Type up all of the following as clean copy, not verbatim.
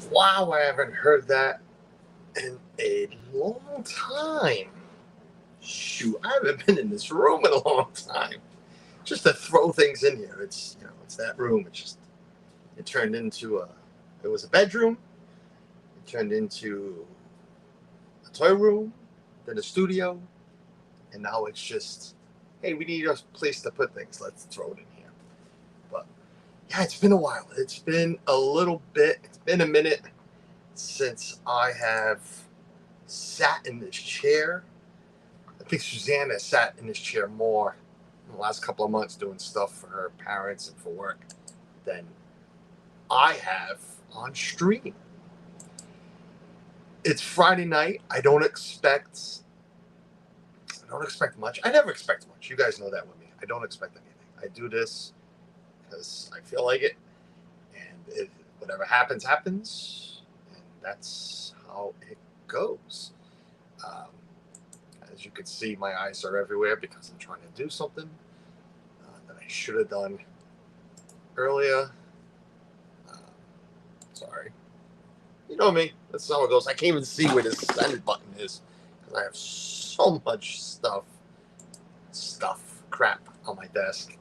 Wow, I haven't heard that in a long time. Shoot, I haven't been in this room in a long time. Just to throw things in here, it's that room. It turned into it was a bedroom. It turned into a toy room, then a studio, and now it's just, hey, we need a place to put things. Let's throw it in here. But yeah, it's been a while. It's been a little bit. It's been a minute since I have sat in this chair. I think Susanna sat in this chair more in the last couple of months doing stuff for her parents and for work than I have on stream. It's Friday night. I don't expect much. I never expect much. You guys know that with me. I don't expect anything. I do this because I feel like it, and whatever happens, happens, and that's how it goes. Um, as you can see, my eyes are everywhere because I'm trying to do something that I should have done earlier. Uh, Sorry. You know me. That's how it goes. I can't even see where the send button is because I have so much crap on my desk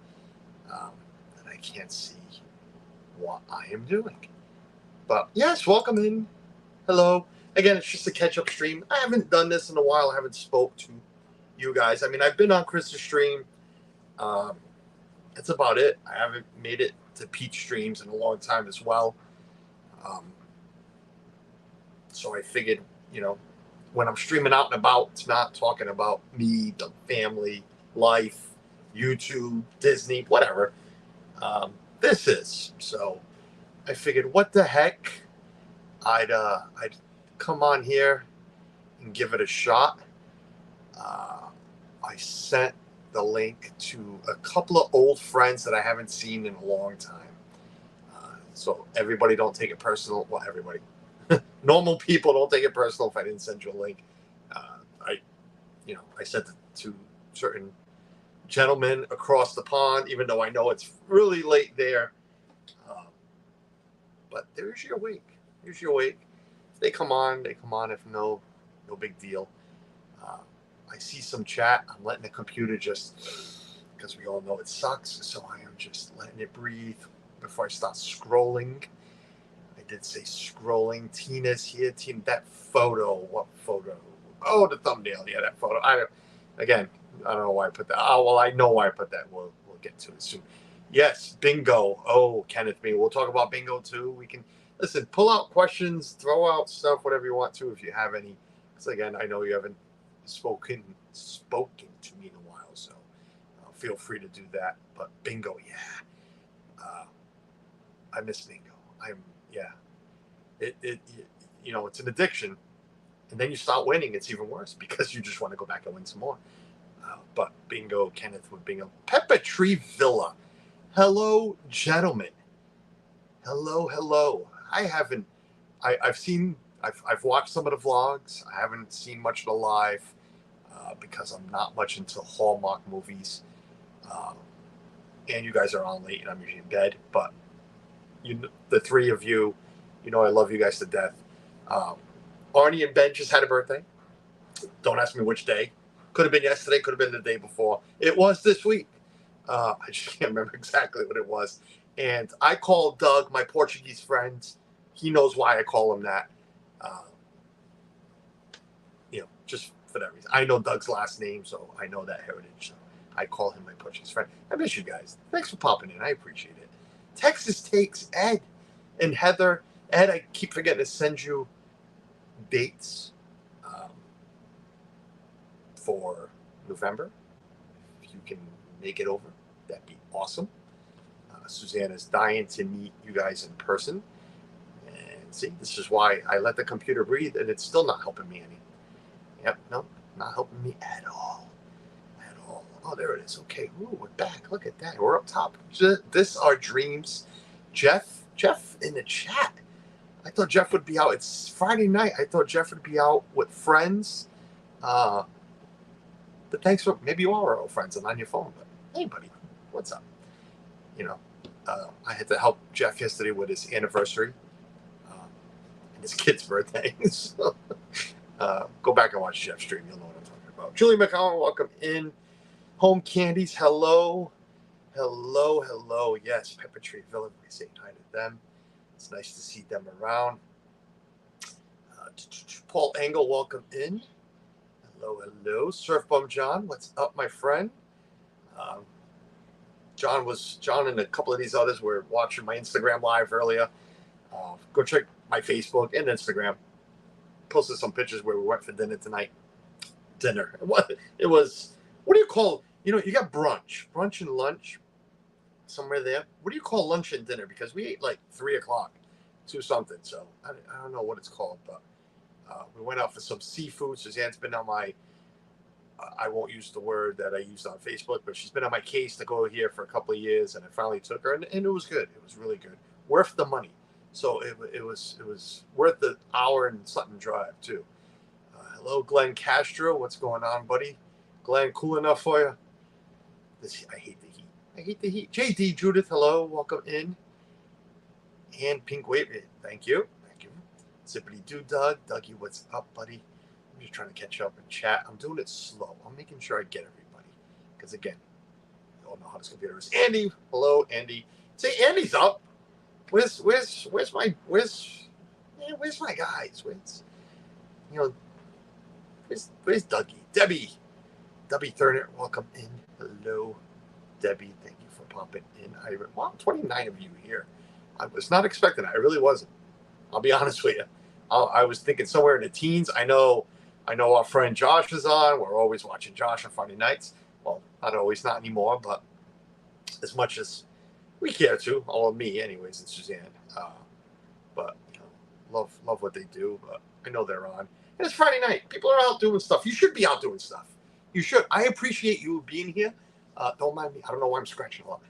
that I can't see what I am doing. But yes, welcome in. Hello. Again, it's just a catch-up stream. I haven't done this in a while. I haven't spoke to you guys. I mean, I've been on Chris's stream. Um, that's about it. I haven't made it to Pete's streams in a long time as well. Um, so I figured, you know, when I'm streaming out and about, it's not talking about me, the family, life, YouTube, Disney, whatever. This is. So I figured, what the heck? I'd come on here and give it a shot. I sent the link to a couple of old friends that I haven't seen in a long time. So everybody don't take it personal. Well, everybody, normal people don't take it personal if I didn't send you a link. I sent it to certain gentlemen across the pond, even though I know it's really late there. Um, but there's your week. Here's your week. If they come on, they come on. If no, no big deal. Uh, I see some chat. I'm letting the computer just, because we all know it sucks. So I am just letting it breathe before I start scrolling. I did say scrolling. Tina's here. Tina, that photo. What photo? Oh, the thumbnail. Yeah, that photo. I don't know why I put that. Oh, well, I know why I put that. We'll get to it soon. Yes, bingo. Oh, Kenneth, me. We'll talk about bingo too. We can listen. Pull out questions, throw out stuff, whatever you want to, if you have any. Because again, I know you haven't spoken to me in a while, so feel free to do that. But bingo, yeah. I miss bingo. Yeah. It it's an addiction, and then you start winning. It's even worse because you just want to go back and win some more. But bingo, Kenneth with bingo. Pepper Tree Villa. Hello, gentlemen. Hello, hello. I haven't. I've seen. I've watched some of the vlogs. I haven't seen much of the live because I'm not much into Hallmark movies. Um, and you guys are on late, and I'm usually in bed. But the three of you, I love you guys to death. Um, Arnie and Ben just had a birthday. Don't ask me which day. Could have been yesterday. Could have been the day before. It was this week. I just can't remember exactly what it was. And I call Doug my Portuguese friend. He knows why I call him that. Uh, just for that reason. I know Doug's last name, so I know that heritage. So I call him my Portuguese friend. I miss you guys. Thanks for popping in. I appreciate it. Texas Takes Ed and Heather. Ed, I keep forgetting to send you dates for November. If you can make it over, that'd be awesome. Susanna's dying to meet you guys in person. And see, this is why I let the computer breathe, and it's still not helping me any. Yep, no, not helping me at all. At all. Oh, there it is. Okay, ooh, we're back. Look at that. We're up top. This our dreams. Jeff in the chat. I thought Jeff would be out. It's Friday night. I thought Jeff would be out with friends. But thanks for, maybe you are old friends and on your phone. But hey, buddy, what's up? I had to help Jeff yesterday with his anniversary. and his kid's birthday. So, go back and watch Jeff's stream. You'll know what I'm talking about. Julie McCollum, welcome in. Home Candies, hello. Hello, hello. Yes, Pepper Tree Villa, we say hi to them. It's nice to see them around. Paul Engel, welcome in. Hello, hello. Surf Bum John, what's up, my friend? John and a couple of these others were watching my Instagram live earlier. Go check my Facebook and Instagram. Posted some pictures where we went for dinner tonight. Dinner. It was, what do you call, you got brunch and lunch somewhere there. What do you call lunch and dinner? Because we ate like 3 o'clock to something. So I don't know what it's called, but we went out for some seafood. Suzanne's been on my, I won't use the word that I used on Facebook, but she's been on my case to go here for a couple of years, and I finally took her, and it was good. It was really good. Worth the money. So it was worth the hour and something drive too. Hello, Glenn Castro. What's going on, buddy? Glenn, cool enough for you? I hate the heat. I hate the heat. JD Judith, hello. Welcome in. And Pink Wave, thank you. Thank you. Zippity Doo Doug. Dougie, what's up, buddy? I'm just trying to catch up and chat. I'm doing it slow. I'm making sure I get everybody. Because again, you all know how this computer is. Andy, hello, Andy. Say Andy's up. Where's my guys? Where's Dougie? Debbie Thurner, welcome in. Hello, Debbie. Thank you for popping in. 29 of you here. I was not expecting it. I really wasn't. I'll be honest with you. I was thinking somewhere in the teens. I know our friend Josh is on. We're always watching Josh on Friday nights. Well, not always, not anymore, but as much as we care to, or me anyways, and Suzanne. But love what they do, but I know they're on. And it's Friday night. People are out doing stuff. You should be out doing stuff. You should. I appreciate you being here. Don't mind me. I don't know why I'm scratching a lot.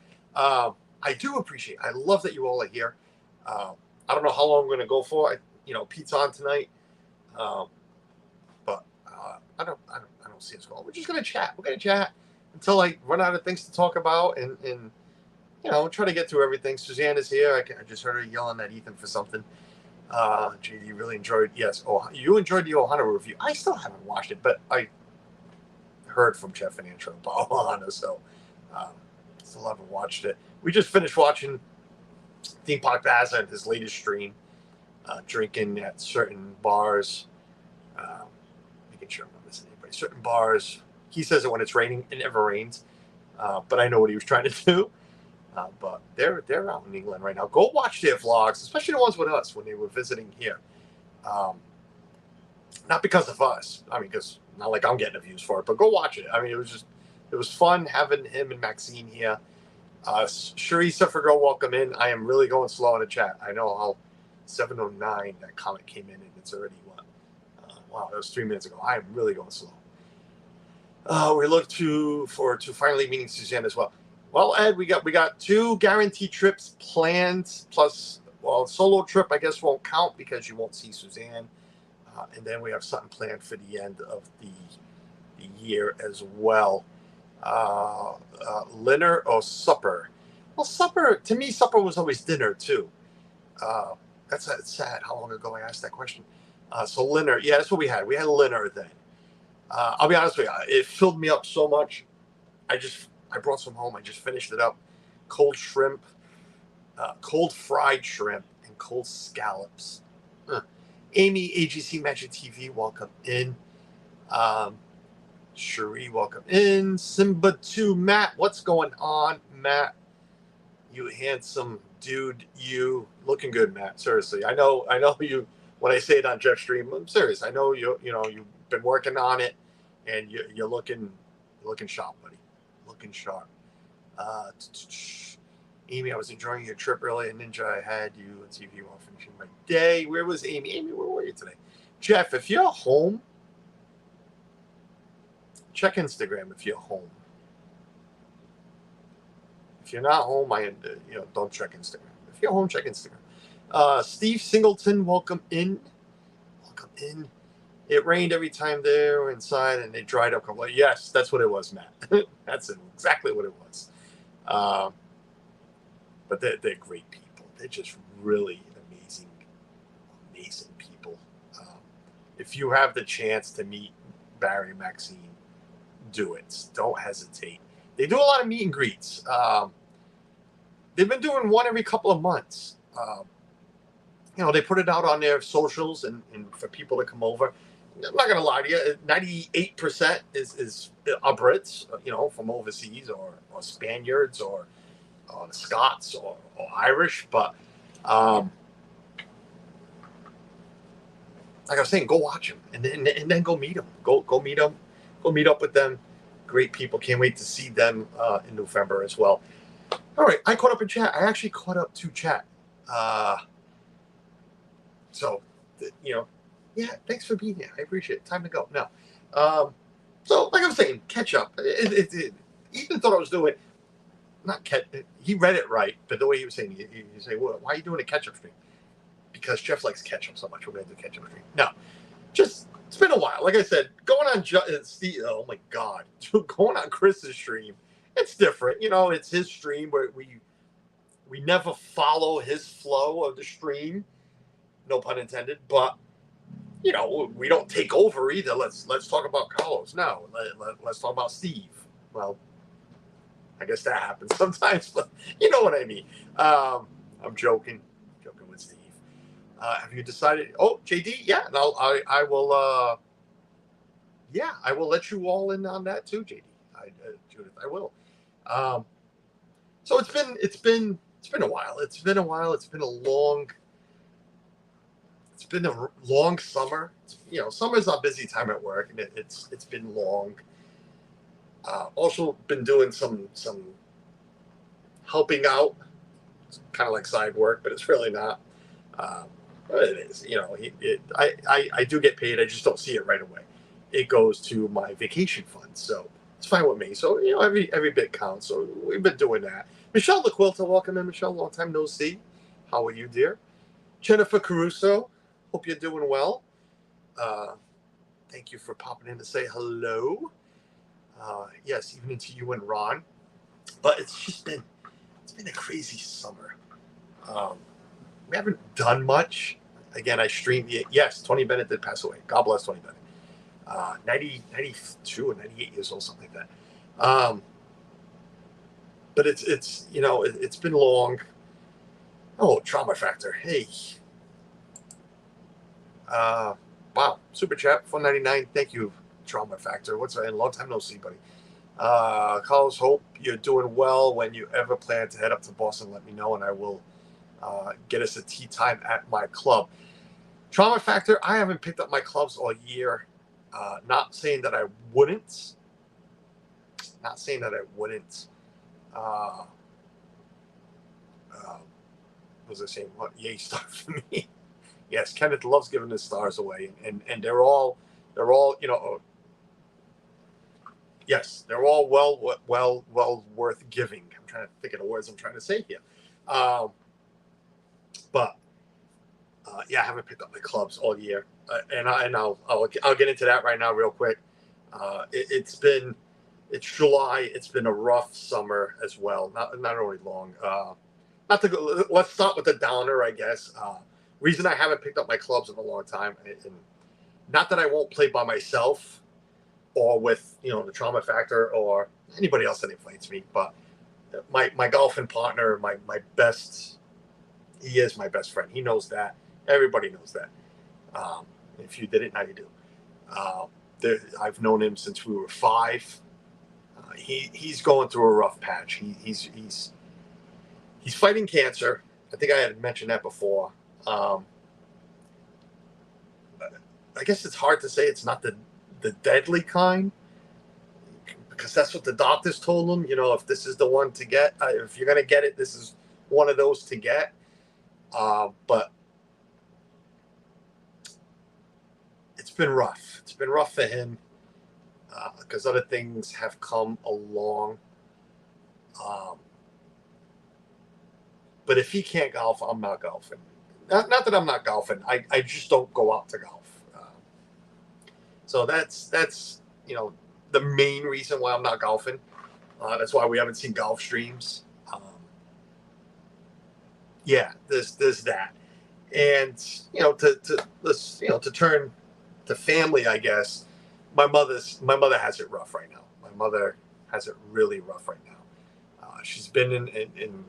I do appreciate. I love that you all are here. I don't know how long I'm going to go for. Pete's on tonight, but I don't see us going. We're just going to chat. We're going to chat until I run out of things to talk about, and try to get through everything. Suzanne is here. I just heard her yelling at Ethan for something. JD really enjoyed. Yes. Oh, you enjoyed the Ohana review. I still haven't watched it, but I heard from Jeff and Antro about Ohana, so still haven't watched it. We just finished watching Theme Park Baza and his latest stream, drinking at certain bars, making sure I'm not missing anybody. Certain bars. He says that when it's raining, it never rains, but I know what he was trying to do. But they're out in England right now. Go watch their vlogs, especially the ones with us when they were visiting here. Not because of us. I mean, because not like I'm getting the views for it, but go watch it. I mean, it was fun having him and Maxine here. Sharisa for Girl, welcome in. I am really going slow in the chat. I know how 7:09 that comment came in, and it's already what? Wow, that was 3 minutes ago. I am really going slow. We look forward to finally meeting Suzanne as well. Well, Ed, we got 2 guaranteed trips planned, plus, well, solo trip I guess won't count because you won't see Suzanne. And then we have something planned for the end of the year as well. Dinner or supper? Well, supper, to me, supper was always dinner too. That's sad how long ago I asked that question. So dinner, yeah, that's what we had. We had dinner then. I'll be honest with you, it filled me up so much. I brought some home. I just finished it up. Cold shrimp, cold fried shrimp, and cold scallops. Amy, AGC Magic TV, welcome in. Cherie, welcome in. Simba 2, Matt, what's going on, Matt? You handsome dude, you looking good, Matt. Seriously, I know you. When I say it on Jeff Stream, I'm serious. I know you've been working on it, and you're looking sharp, buddy. Looking sharp. Amy, I was enjoying your trip earlier, Ninja. I had you on TV while finishing my day. Where was Amy? Amy, where were you today? Jeff, if you're home, check Instagram if you're home. If you're not home, don't check Instagram. If you're home, check Instagram. Steve Singleton, welcome in. Welcome in. It rained every time they were inside, and it dried up completely. Yes, that's what it was, Matt. That's exactly what it was. But they're great people. They're just really amazing people. if you have the chance to meet Barry and Maxine, do it. Don't hesitate. They do a lot of meet and greets. They've been doing one every couple of months. They put it out on their socials and for people to come over. I'm not gonna lie to you, 98% is Brits, from overseas or Spaniards or Scots or Irish. But like I was saying, go watch them and then go meet them. Go meet them. Go meet up with them. Great people. Can't wait to see them in November as well. All right, I caught up in chat. I actually caught up to chat. So, yeah, thanks for being here. I appreciate it. Time to go now. So, like I was saying, catch up. Ethan thought I was doing not catch. He read it right, but the way he was saying, you say, well, why are you doing a catch up stream? Because Jeff likes catch up so much. We're going to do catch up stream. No, it's been a while. Like I said, going on oh my God, going on Chris's stream, it's different. It's his stream where we never follow his flow of the stream. No pun intended, but we don't take over either. Let's talk about Carlos. No, let's talk about Steve. Well, I guess that happens sometimes, but you know what I mean. I'm joking with Steve. Have you decided? Oh, JD, yeah, no, I will. Yeah, I will let you all in on that too, JD. Judith, I will. So it's been a while. It's been a long summer. Summer's a busy time at work, and it's been long. Also been doing some helping out. It's kind of like side work, but it's really not. But it is. I do get paid. I just don't see it right away. It goes to my vacation fund, so it's fine with me. So every bit counts. So we've been doing that. Michelle LaQuilta, welcome in, Michelle. Long time no see. How are you, dear? Jennifer Caruso, hope you're doing well. Thank you for popping in to say hello. Yes, evening to you and Ron. But it's been a crazy summer. We haven't done much. Again, I streamed. Yes, Tony Bennett did pass away. God bless Tony Bennett. 92 or 98 years old, something like that. But it's been long. Oh, Trauma Factor. Hey. Wow. Super chat, 499. Thank you, Trauma Factor. What's that? Long time no see, buddy. Carlos, hope you're doing well. When you ever plan to head up to Boston, let me know, and I will get us a tea time at my club. Trauma Factor, I haven't picked up my clubs all year. Not saying that I wouldn't. What was I saying? What? Yay, star for me. Yes, Kenneth loves giving his stars away, and they're all yes, they're all well worth giving. I'm trying to think of the words I'm trying to say here. But yeah, I haven't picked up my clubs all year, and I'll get into that right now real quick. It's July. It's been a rough summer as well. Not only long. Not to go. Let's start with the downer, I guess. Reason I haven't picked up my clubs in a long time, and not that I won't play by myself or with the Trauma Factor or anybody else that invites me, but my golfing partner, my best, he is my best friend. He knows that. Everybody knows that. If you didn't, now you do. I've known him since we were 5. He's going through a rough patch. He's fighting cancer. I think I had mentioned that before. I guess it's hard to say it's not the deadly kind, because that's what the doctors told him. If this is the one to get, if you're gonna get it, this is one of those to get. But it's been rough. It's been rough for him because other things have come along. But if he can't golf, I'm not golfing. Not that I'm not golfing. I just don't go out to golf. So that's the main reason why I'm not golfing. That's why we haven't seen golf streams. Yeah, there's that, and to the family, I guess, my mother has it rough right now. My mother has it really rough right now. She's been in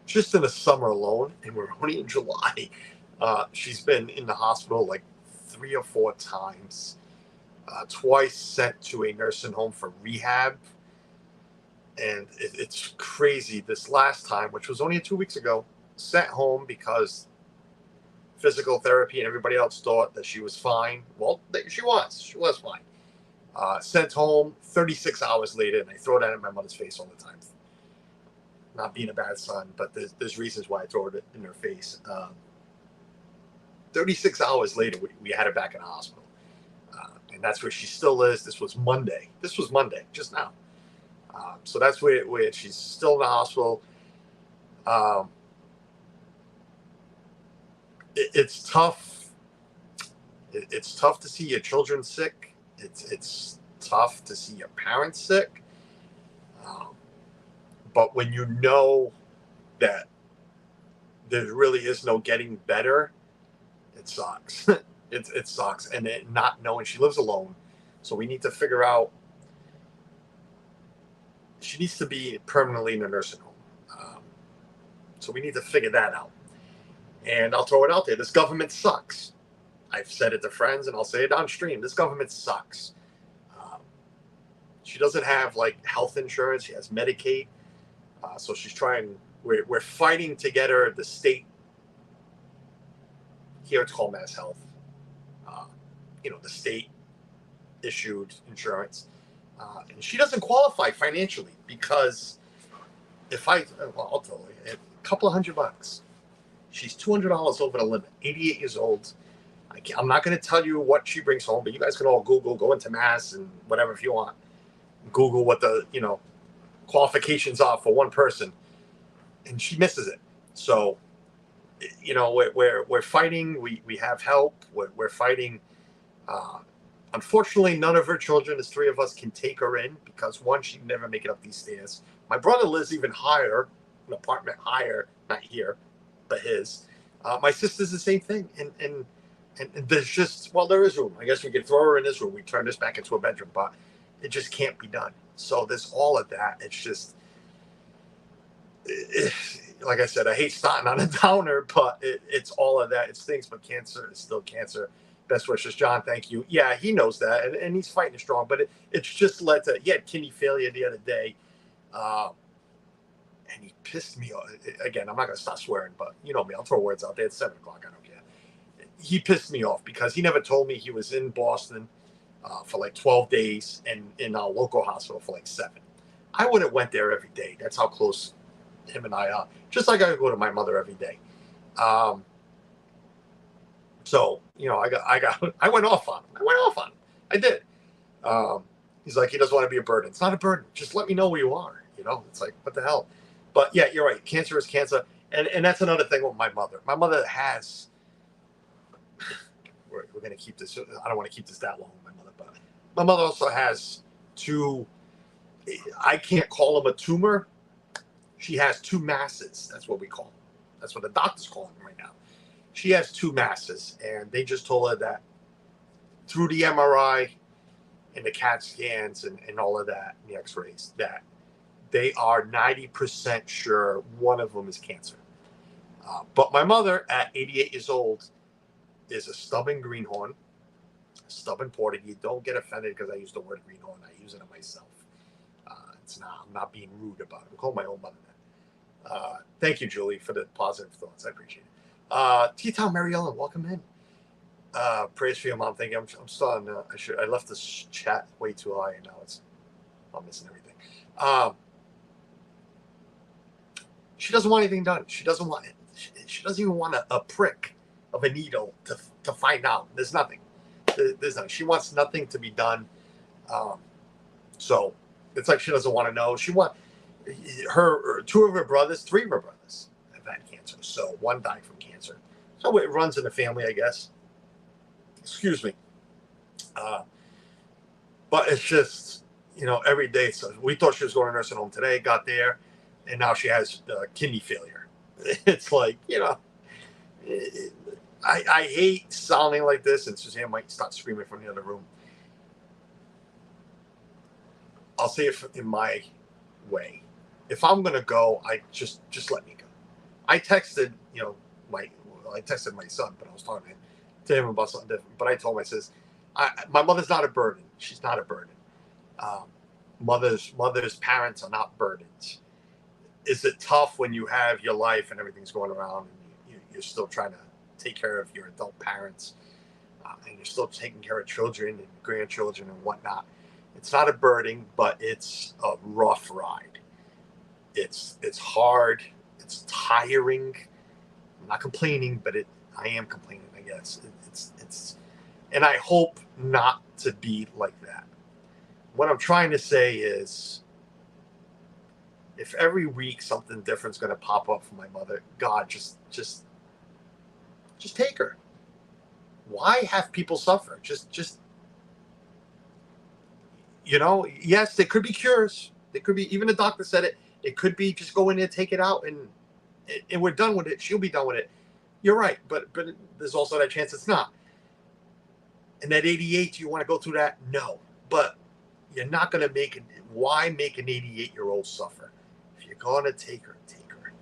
just in the summer alone, and we're only in July. She's been in the hospital like 3 or 4 times, twice sent to a nursing home for rehab. And it's crazy. This last time, which was only 2 weeks ago, sent home because physical therapy and everybody else thought that she was fine. Well, she was fine. Sent home 36 hours later, and I throw that in my mother's face all the time. Not being a bad son, but there's reasons why I throw it in her face. 36 hours later, we had her back in the hospital. And that's where she still is. This was Monday, just now. So that's where she's still in the hospital. It's tough. It's tough to see your children sick. It's tough to see your parents sick. But when you know that there really is no getting better, it sucks. It sucks. And not knowing, she lives alone. So we need to figure out, she needs to be permanently in a nursing home. So we need to figure that out. And I'll throw it out there. This government sucks. I've said it to friends, and I'll say it on stream. This government sucks. She doesn't have like health insurance. She has Medicaid. So she's trying. We're fighting to get her the state. Here it's called Mass Health. The state issued insurance, and she doesn't qualify financially because I'll tell you, a couple of $100. She's $200 over the limit. 88 years old. I'm not going to tell you what she brings home, but you guys can all Google, go into Mass and whatever if you want. Google what the qualifications are for one person, and she misses it. So, we're fighting. We have help. We're fighting. Unfortunately, none of her children, there's 3 of us, can take her in because one, she'd never make it up these stairs. My brother lives even higher, an apartment higher, not here, but his. My sister's the same thing, and there's just, there is room. I guess we could throw her in this room. We turn this back into a bedroom, but it just can't be done. So there's all of that. It's just, like I said, I hate starting on a downer, but it's all of that. It stinks, but cancer is still cancer. Best wishes, John. Thank you. Yeah, he knows that, and he's fighting strong. But it's just led to, he had kidney failure the other day, and he pissed me off. Again, I'm not going to stop swearing, but you know me. I'll throw words out there. It's 7 o'clock. I don't care. He pissed me off because he never told me he was in Boston for like 12 days and in our local hospital for like 7. I would have went there every day. That's how close him and I are. Just like I go to my mother every day. So, I went off on him. I did. He's like, he doesn't want to be a burden. It's not a burden. Just let me know where you are. It's like, what the hell? But yeah, you're right. Cancer is cancer. And that's another thing with my mother. My mother has, we're going to keep this. I don't want to keep this that long with my mother, but my mother also has 2, I can't call them a tumor. She has 2 masses. That's what we call them. That's what the doctors call them right now. She has 2 masses, and they just told her that through the MRI and the CAT scans and all of that, and the x-rays, that they are 90% sure one of them is cancer. But my mother, at 88 years old, is a stubborn greenhorn, stubborn Portuguese. Don't get offended because I use the word greenhorn. I use it on myself. I'm not being rude about it. I'm calling my own mother that. Thank you, Julie, for the positive thoughts. I appreciate it. T-Town Mary Ellen, welcome in. Praise for your mom. Thank you. I'm starting. I left this chat way too high, and now I'm missing everything. She doesn't want anything done. She doesn't want it. She doesn't even want a prick of a needle to find out. There's nothing. There's nothing. She wants nothing to be done. So it's like she doesn't want to know. She want her 2 of her brothers, 3 of her brothers have had cancer. So 1 died from cancer. So it runs in the family, I guess. Excuse me. But it's just, every day. So we thought she was going to nursing home today, got there, and now she has kidney failure. It's like, I hate sounding like this, and Suzanne might start screaming from the other room. I'll say it in my way. If I'm gonna go, I just let me go. I texted, I texted my son, but I was talking to him about something different. But I told him, I says, my mother's not a burden. She's not a burden. Um, mothers, parents are not burdens. Is it tough when you have your life and everything's going around and you're still trying to take care of your adult parents, and you're still taking care of children and grandchildren and whatnot? It's not a burden, but it's a rough ride. It's hard. It's tiring. I'm not complaining, but I am complaining, I guess. It's and I hope not to be like that. What I'm trying to say is, if every week something different's going to pop up for my mother, God, just take her. Why have people suffer? Just yes, there could be cures. There could be, even the doctor said it. It could be just go in there, take it out, and we're done with it. She'll be done with it. You're right, but there's also that chance it's not. And at 88, you want to go through that? No, but you're not going to make it. Why make an 88-year-old suffer? If you're going to take her, take her.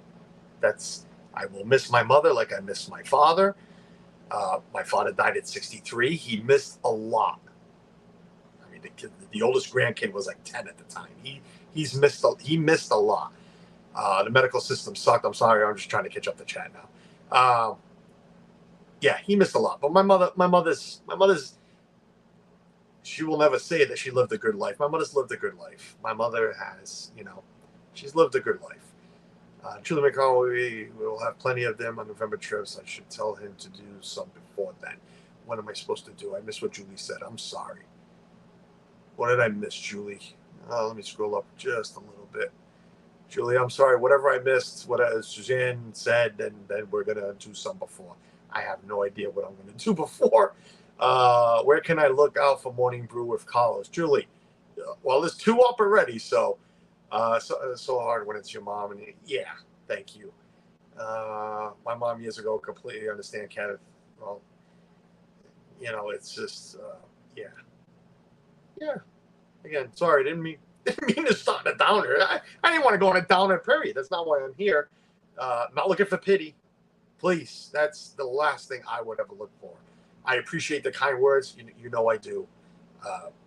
I will miss my mother like I miss my father. My father died at 63. He missed a lot. I mean, the oldest grandkid was like 10 at the time. He missed a lot. The medical system sucked. I'm sorry. I'm just trying to catch up the chat now. Yeah, he missed a lot. But my mother's, she will never say that she lived a good life. My mother's lived a good life. My mother has, she's lived a good life. Julie McCall, we will have plenty of them on November trips. I should tell him to do some before then. What am I supposed to do? I missed what Julie said. I'm sorry. What did I miss, Julie? Let me scroll up just a little bit. Julie, I'm sorry. Whatever I missed, what Suzanne said, then we're going to do some before. I have no idea what I'm going to do before. Where can I look out for Morning Brew with Carlos? Julie, well, there's 2 up already, so so hard when it's your mom. And yeah, thank you. My mom years ago completely understand, Kenneth. Well, it's just, yeah. Again, sorry, didn't mean to start a downer. I didn't want to go on a downer, period. That's not why I'm here. Not looking for pity. Please, that's the last thing I would ever look for. I appreciate the kind words. I do.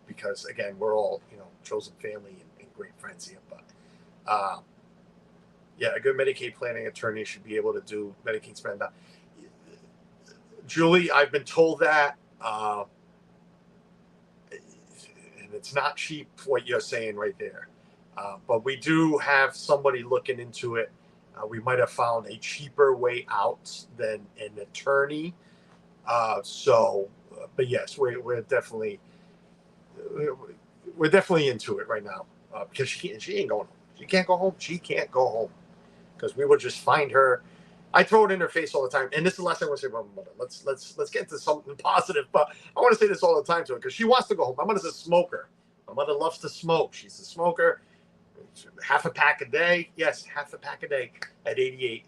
Because, again, we're all, chosen family and great friends here. But, yeah, a good Medicaid planning attorney should be able to do Medicaid spend down. Julie, I've been told that. And it's not cheap, what you're saying right there. But we do have somebody looking into it. We might have found a cheaper way out than an attorney. But yes, we're definitely into it right now, because she ain't going home. She can't go home. She can't go home, because we will just find her. I throw it in her face all the time, and this is the last thing I want to say about my mother. Let's get into something positive, but I want to say this all the time to her, because she wants to go home. My mother's a smoker. My mother loves to smoke. She's a smoker. Half a pack a day. Yes, half a pack a day at 88.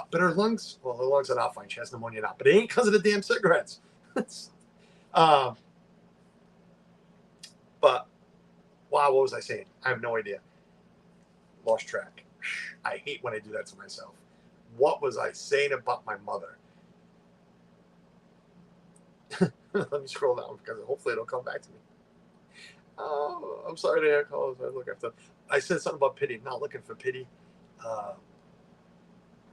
But her lungs are not fine. She has pneumonia now. But it ain't because of the damn cigarettes. But, wow, what was I saying? I have no idea. Lost track. I hate when I do that to myself. What was I saying about my mother? Let me scroll down, because hopefully it'll come back to me. Oh, I'm sorry to hear calls. I said something about pity. Not looking for pity. What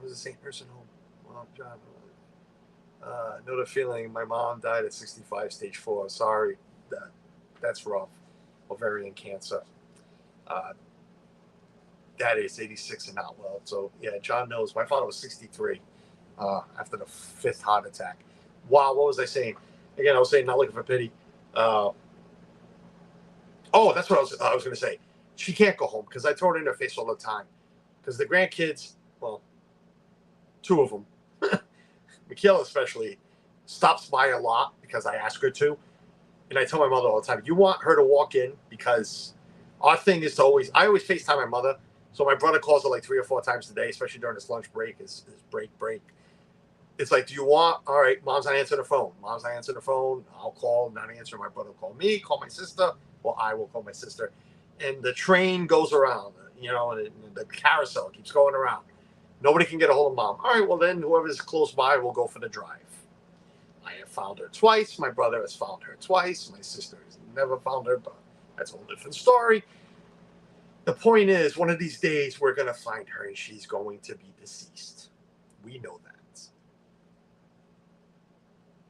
was it, St. Nursing Home? Mom, John. Know the feeling. My mom died at 65, stage 4. Sorry, that's rough. Ovarian cancer. Dad is 86 and not well. So yeah, John knows. My father was 63 after the 5th heart attack. Wow, what was I saying? Again, I was saying not looking for pity. That's what I was going to say. She can't go home, because I throw it in her face all the time. Because the grandkids, well, 2 of them, Michaela especially, stops by a lot because I ask her to. And I tell my mother all the time, you want her to walk in, because our thing is I always FaceTime my mother. So my brother calls her like 3 or 4 times a day, especially during his lunch break, his break. it's like, do you want, all right, mom's not answering the phone. Mom's not answering the phone. I'll call, not answer. My brother will call me, call my sister, or I will call my sister. And the train goes around, and the carousel keeps going around. Nobody can get a hold of mom. All right, well, then whoever's close by will go for the drive. I have found her twice. My brother has found her twice. My sister has never found her, but that's a whole different story. The point is, one of these days we're going to find her and she's going to be deceased. We know that.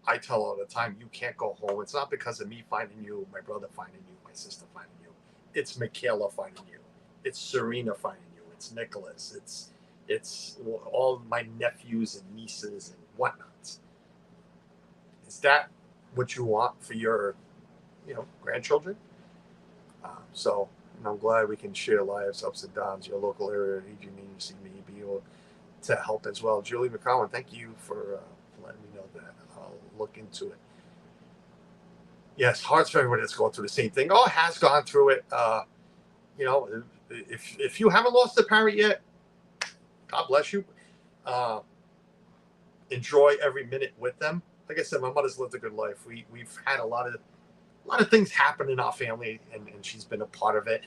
I tell all the time, you can't go home. It's not because of me finding you, my brother finding you, my sister finding you. It's Michaela finding you. It's Serena finding you. It's Nicholas. It's all my nephews and nieces and whatnot. Is that what you want for your, grandchildren? So I'm glad we can share lives, ups and downs, your local area, you see me, be able to help as well. Julie McCowan, thank you for letting me know that. I'll look into it. Yes, hearts for everybody that's going through the same thing. Oh, has gone through it. If you haven't lost a parent yet, God bless you. Enjoy every minute with them. Like I said, my mother's lived a good life. We've had a lot of things happen in our family, and she's been a part of it.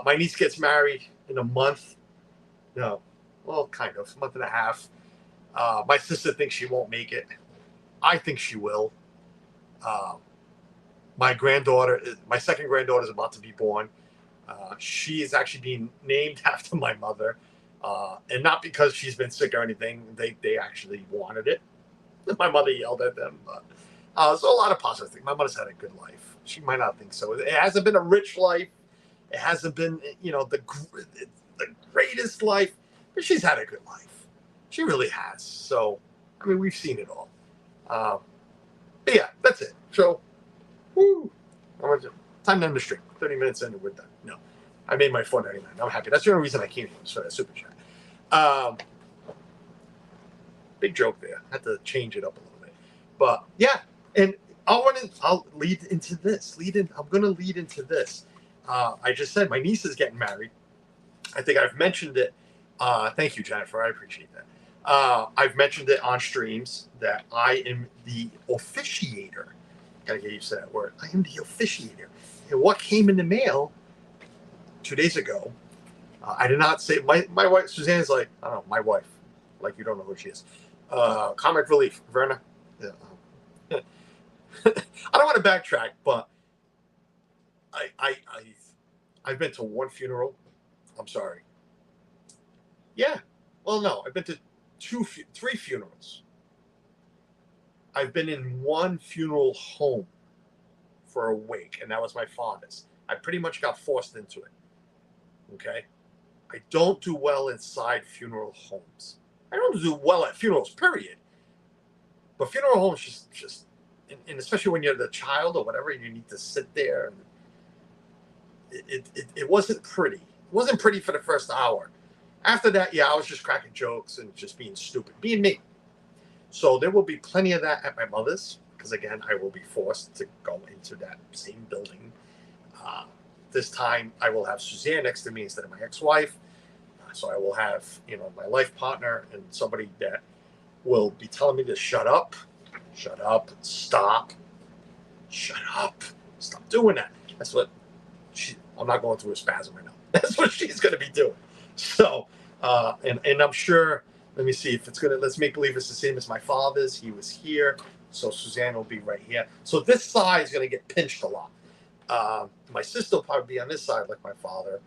My niece gets married in a month. No, well, kind of, a month and a half. My sister thinks she won't make it. I think she will. My second granddaughter is about to be born. She is actually being named after my mother, and not because she's been sick or anything. They actually wanted it. My mother yelled at them. So a lot of positive things. My mother's had a good life. She might not think so. It hasn't been a rich life. It hasn't been, the greatest life, but she's had a good life. She really has. So, we've seen it all. But yeah, that's it. So, time to end the stream. 30 minutes in and we're done. No, I made my $4.99. I'm happy. That's the only reason I came here was for that super chat. Big joke there. I had to change it up a little bit. But yeah, and I'll lead into this. I'm going to lead into this. I just said my niece is getting married. I think I've mentioned it. Thank you, Jennifer. I appreciate that. I've mentioned it on streams that I am the officiator. Gotta get used to that word. I am the officiator. And what came in the mail 2 days ago, I did not say, my wife, Suzanne's like, I don't know, my wife, like you don't know who she is. Comic Relief, Verna. Yeah. I don't want to backtrack, but I've been to one funeral. I'm sorry. Yeah. Well, no, I've been to three funerals. I've been in one funeral home for a week, and that was my father's. I pretty much got forced into it. Okay? I don't do well inside funeral homes. I don't do well at funerals, period. But funeral homes just and especially when you're the child or whatever, you need to sit there. It wasn't pretty. It wasn't pretty for the first hour. After that, yeah, I was just cracking jokes and just being stupid, being me. So there will be plenty of that at my mother's, because again, I will be forced to go into that same building. This time, I will have Suzanne next to me instead of my ex-wife. So I will have, my life partner and somebody that will be telling me to shut up, stop doing that. That's what I'm not going through a spasm right now. That's what she's going to be doing. So, and I'm sure, let me see if let's make believe it's the same as my father's. He was here. So Suzanne will be right here. So this side is going to get pinched a lot. My sister will probably be on this side like my father.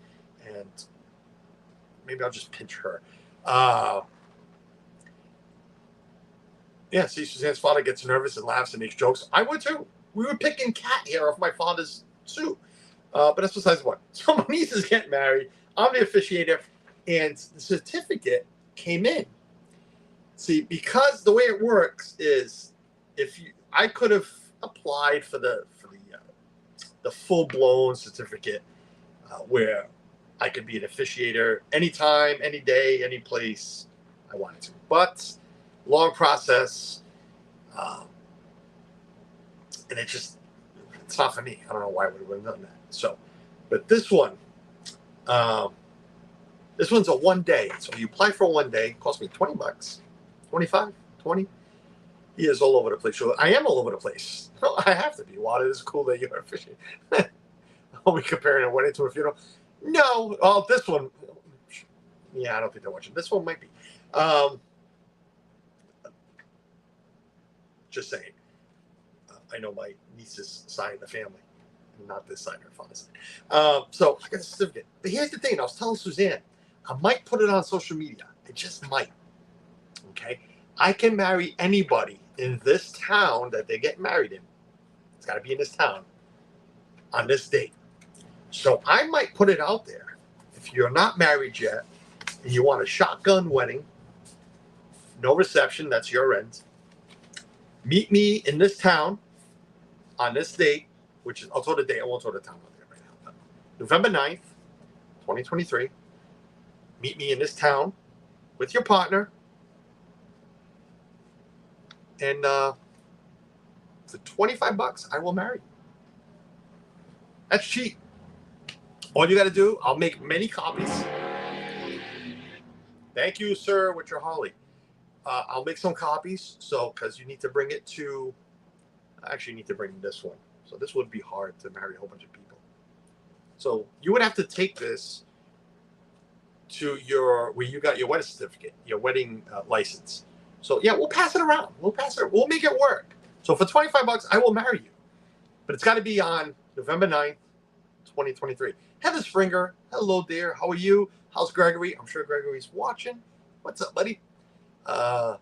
And maybe I'll just pinch her. Yeah, see, Suzanne's father gets nervous and laughs and makes jokes. I would too. We were picking cat hair off my father's suit. But that's besides what. So my niece is getting married. I'm the officiator. And the certificate came in. See, because the way it works is, I could have applied for the full-blown certificate where I could be an officiator anytime, any day, any place I wanted to. But long process, and it's not for me. I don't know why we would have done that. So, but this one's a 1 day. So you apply for 1 day. It cost me $20, 25, 20. He is all over the place. So I am all over the place. I have to be. Water is cool that you are fishing. Are we comparing a wedding to a funeral? No. Oh, this one. Yeah, I don't think they're watching. This one might be. Just saying. I know my niece's side of the family, not this side, her father's side. So I got a certificate. But here's the thing. I was telling Suzanne, I might put it on social media. I just might. Okay? I can marry anybody in this town that they get married in. It's got to be in this town on this date. So I might put it out there. If you're not married yet and you want a shotgun wedding, no reception, that's your end. Meet me in this town on this date, which is, I'll tell the date, I won't tell the town right now. But November 9th, 2023. Meet me in this town with your partner. And for $25, I will marry you. That's cheap. All you got to do, I'll make many copies. Thank you, sir, with your holly. I'll make some copies. So, because you need to bring it to, actually, you need to bring this one. So this would be hard to marry a whole bunch of people. So you would have to take this to where you got your wedding certificate, your wedding license. So yeah, we'll pass it around. We'll make it work. So for $25, I will marry you. But it's got to be on November 9th, 2023. Heather Springer, hello there. How are you? How's Gregory? I'm sure Gregory's watching. What's up, buddy? Yeah,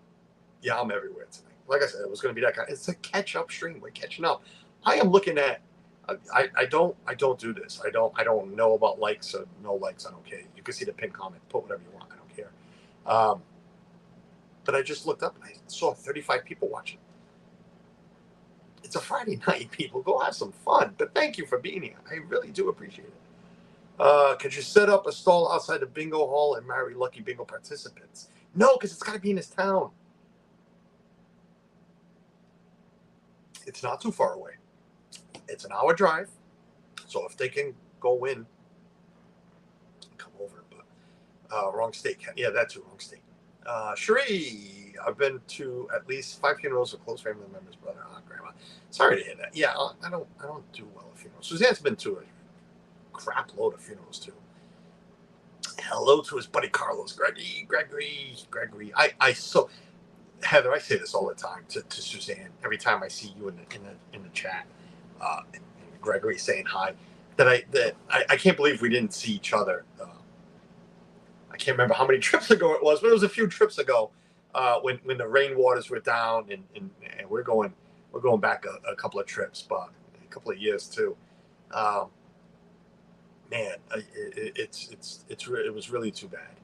I'm everywhere tonight. Like I said, it was going to be that kind. It's a catch-up stream. We're catching up. I am looking at. I don't do this. I don't know about likes or no likes. I don't care. You can see the pinned comment. Put whatever you want. I don't care. But I just looked up and I saw 35 people watching. It's a Friday night, people. Go have some fun. But thank you for being here. I really do appreciate it. Could you set up a stall outside the bingo hall and marry lucky bingo participants? No, because it's got to be in this town. It's not too far away. It's an hour drive. So if they can go in, come over. But wrong state. Yeah, that's the wrong state. Cherie, I've been to at least 5 funerals of close family members, brother, aunt, grandma. Sorry to hear that. Yeah, I don't do well at funerals. Suzanne's been to a crap load of funerals too. Hello to his buddy Carlos, Gregory. So Heather, I say this all the time to Suzanne every time I see you in the chat. And Gregory saying hi. That I can't believe we didn't see each other. I can't remember how many trips ago it was, but it was a few trips ago when the rainwaters were down, and we're going back a couple of trips, but a couple of years too. Man, it was really too bad.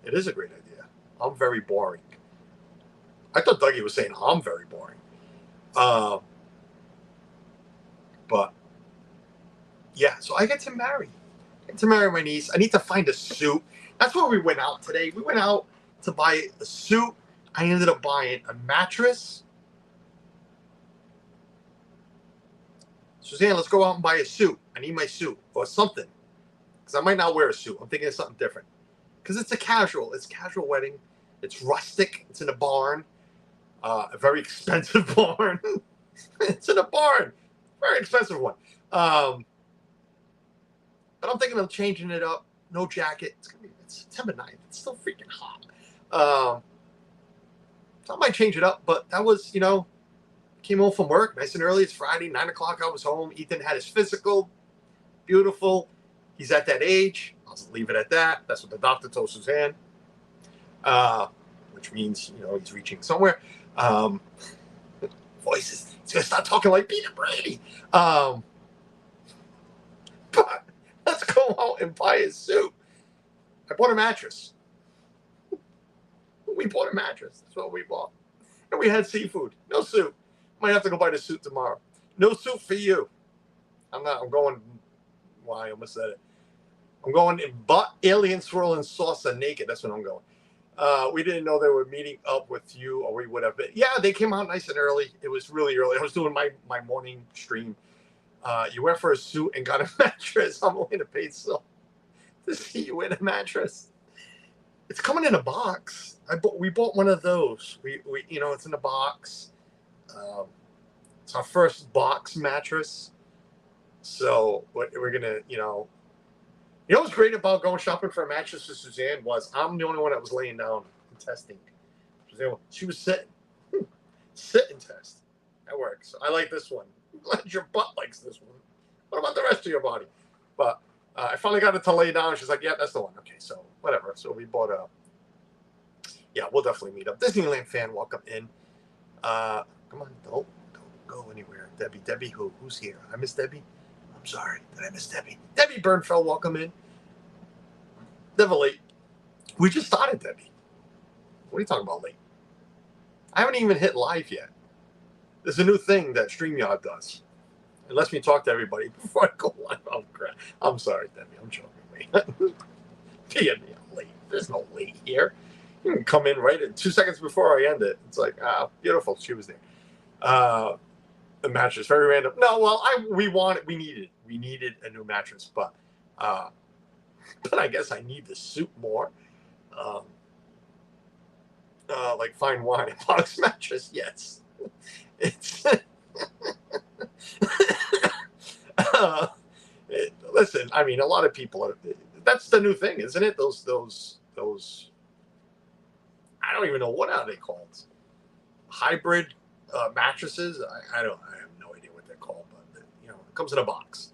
It is a great idea. I'm very boring. I thought Dougie was saying I'm very boring. But yeah, so I get to marry my niece. I need to find a suit. That's where we went out today. We went out to buy a suit. I ended up buying a mattress. Suzanne, let's go out and buy a suit. I need my suit or something. Because I might not wear a suit. I'm thinking of something different. Because it's a casual wedding. It's rustic. It's in a barn. A very expensive barn. It's in a barn. Very expensive one. But I'm thinking of changing it up. No jacket. It's September 9th. It's still freaking hot. So I might change it up. But that was, came home from work nice and early. It's Friday, 9 o'clock. I was home. Ethan had his physical. Beautiful. He's at that age. I'll just leave it at that. That's what the doctor told Suzanne. Which means, he's reaching somewhere. Voices. He's going to start talking like Peter Brady. But let's go out and buy a suit. I bought a mattress. We bought a mattress. That's what we bought. And we had seafood. No suit. Might have to go buy the suit tomorrow. No suit for you. I'm going. Well, I almost said it. I'm going in butt, alien swirl, and salsa naked. That's when I'm going. We didn't know they were meeting up with you, or we would have been. Yeah, they came out nice and early. It was really early. I was doing my morning stream. You went for a suit and got a mattress. I'm willing to pay so to see you in a mattress. It's coming in a box. We bought one of those. We it's in a box. Um, it's our first box mattress. So we're gonna, what's great about going shopping for a mattress for Suzanne was I'm the only one that was laying down and testing. She was sitting, sit and test. That works. I like this one. Your butt likes this one. What about the rest of your body? But I finally got it to lay down. She's like, yeah, that's the one. Okay, so whatever. So we bought a. Yeah, we'll definitely meet up. Disneyland fan, welcome in. Come on, don't go anywhere. Debbie, who's here? I miss Debbie. I'm sorry. Did I miss Debbie? Debbie Bernfeld, welcome in. Never late. We just started, Debbie. What are you talking about late? I haven't even hit live yet. There's a new thing that StreamYard does. It lets me talk to everybody before I go live. I'm sorry, Debbie. I'm joking. I'm late. There's no late here. You can come in right at 2 seconds before I end it. It's like, beautiful. She was there. The mattress, very random. No, well, we needed a new mattress, but I guess I need the suit more. Like fine wine and box mattress, yes. It's listen. I mean, a lot of people are. That's the new thing, isn't it? Those. I don't even know what are they called. Hybrid mattresses. I have no idea what they're called, but it comes in a box.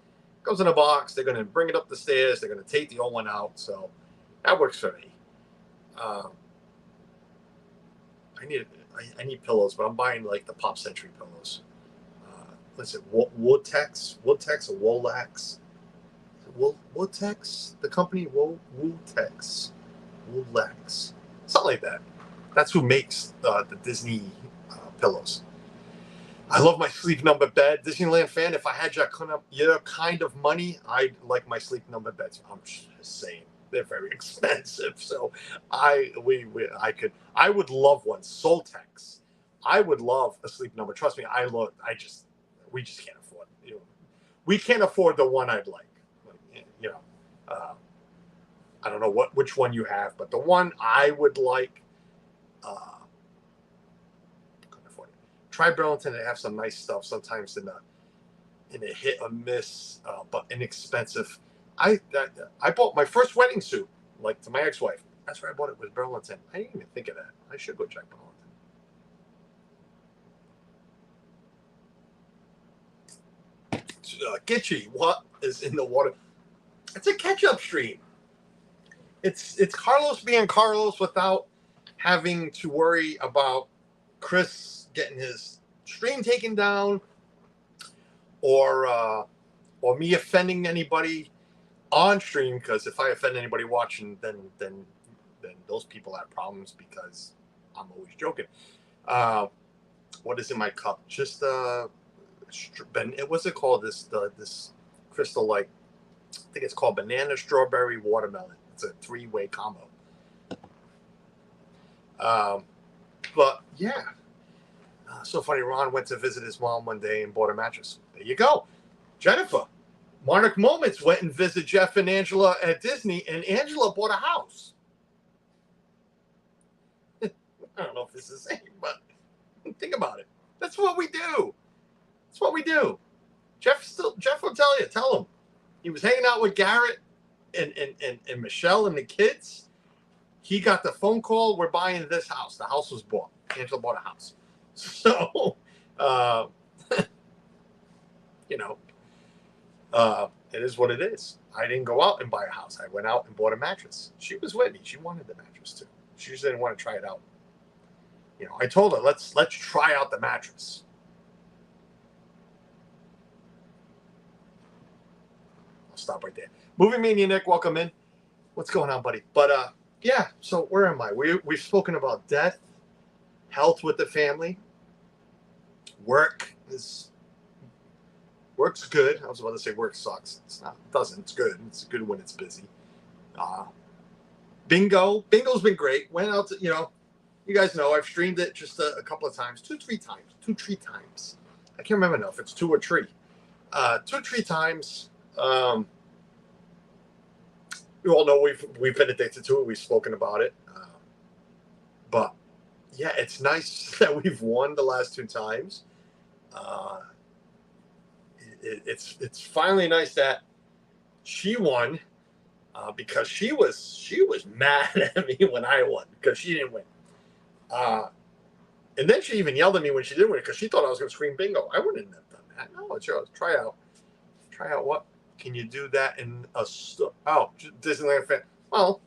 They're going to bring it up the stairs. They're going to take the old one out. So that works for me. I need pillows, but I'm buying like the Pop Century pillows. Listen, Wooltex or Wolax? Wooltex? The company Wooltex, something like that. That's who makes the Disney pillows. I love my Sleep Number bed. Disneyland fan, if I had your kind of money, I'd like my Sleep Number beds. I'm just saying. They're very expensive. So I would love one. Soltex. I would love a Sleep Number. Trust me, we just can't afford it. We can't afford the one I'd like. I don't know which one you have, but the one I would like, couldn't afford it. Try Burlington. They have some nice stuff sometimes in a hit or miss, but inexpensive. I bought my first wedding suit, like to my ex-wife. That's where I bought it, was Burlington. I didn't even think of that. I should go check Burlington. Gitchy, what is in the water? It's a catch-up stream. It's Carlos being Carlos without having to worry about Chris getting his stream taken down, or me offending anybody on stream. Because if I offend anybody watching, then those people have problems because I'm always joking. What is in my cup? Just what's it called? This crystal, like, I think it's called banana, strawberry, watermelon. It's a 3-way combo. But yeah, so funny. Ron went to visit his mom one day and bought a mattress. There you go. Jennifer, Monarch Moments went and visited Jeff and Angela at Disney, and Angela bought a house. I don't know if this is the same, but think about it. That's what we do. Jeff will tell him. He was hanging out with Garrett and Michelle and the kids. He got the phone call, we're buying this house. The house was bought. Angela bought a house. So, it is what it is. I didn't go out and buy a house. I went out and bought a mattress. She was with me. She wanted the mattress too. She just didn't want to try it out. I told her, let's try out the mattress. I'll stop right there. Movie Mania Nick, welcome in. What's going on, buddy? But yeah, so where am I? We've spoken about death, health with the family. Work's good. I was about to say work sucks. It's not. It doesn't. It's good. It's good when it's busy. Bingo's been great. Went out to, you guys know I've streamed it just a couple of times, 2-3 times. I can't remember now if it's 2 or 3. 2-3 times. You all know we've been addicted to it. We've spoken about it. But yeah, it's nice that we've won the last 2 times. It's finally nice that she won, because she was mad at me when I won because she didn't win. And then she even yelled at me when she did win because she thought I was going to scream bingo. I wouldn't have done that. No, it's yours. Try out. Try out what? Can you do that in a store? Oh, Disneyland fan. Well,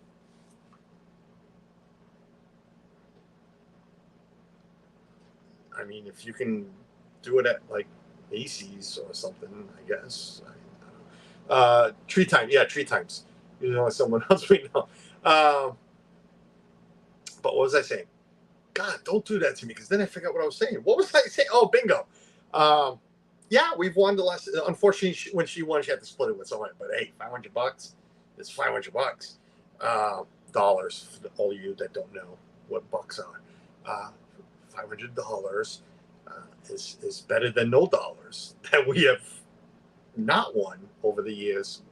I mean, if you can do it at like Macy's or something, I guess. Tree time. Yeah, tree times. You know, someone else we know. But what was I saying? God, don't do that to me because then I forgot what I was saying. What was I saying? Oh, bingo. Yeah, we've won the last. Unfortunately, when she won, she had to split it with someone. But hey, $500 is $500. Dollars for all of you that don't know what bucks are. $500 is better than no dollars that we have not won over the years.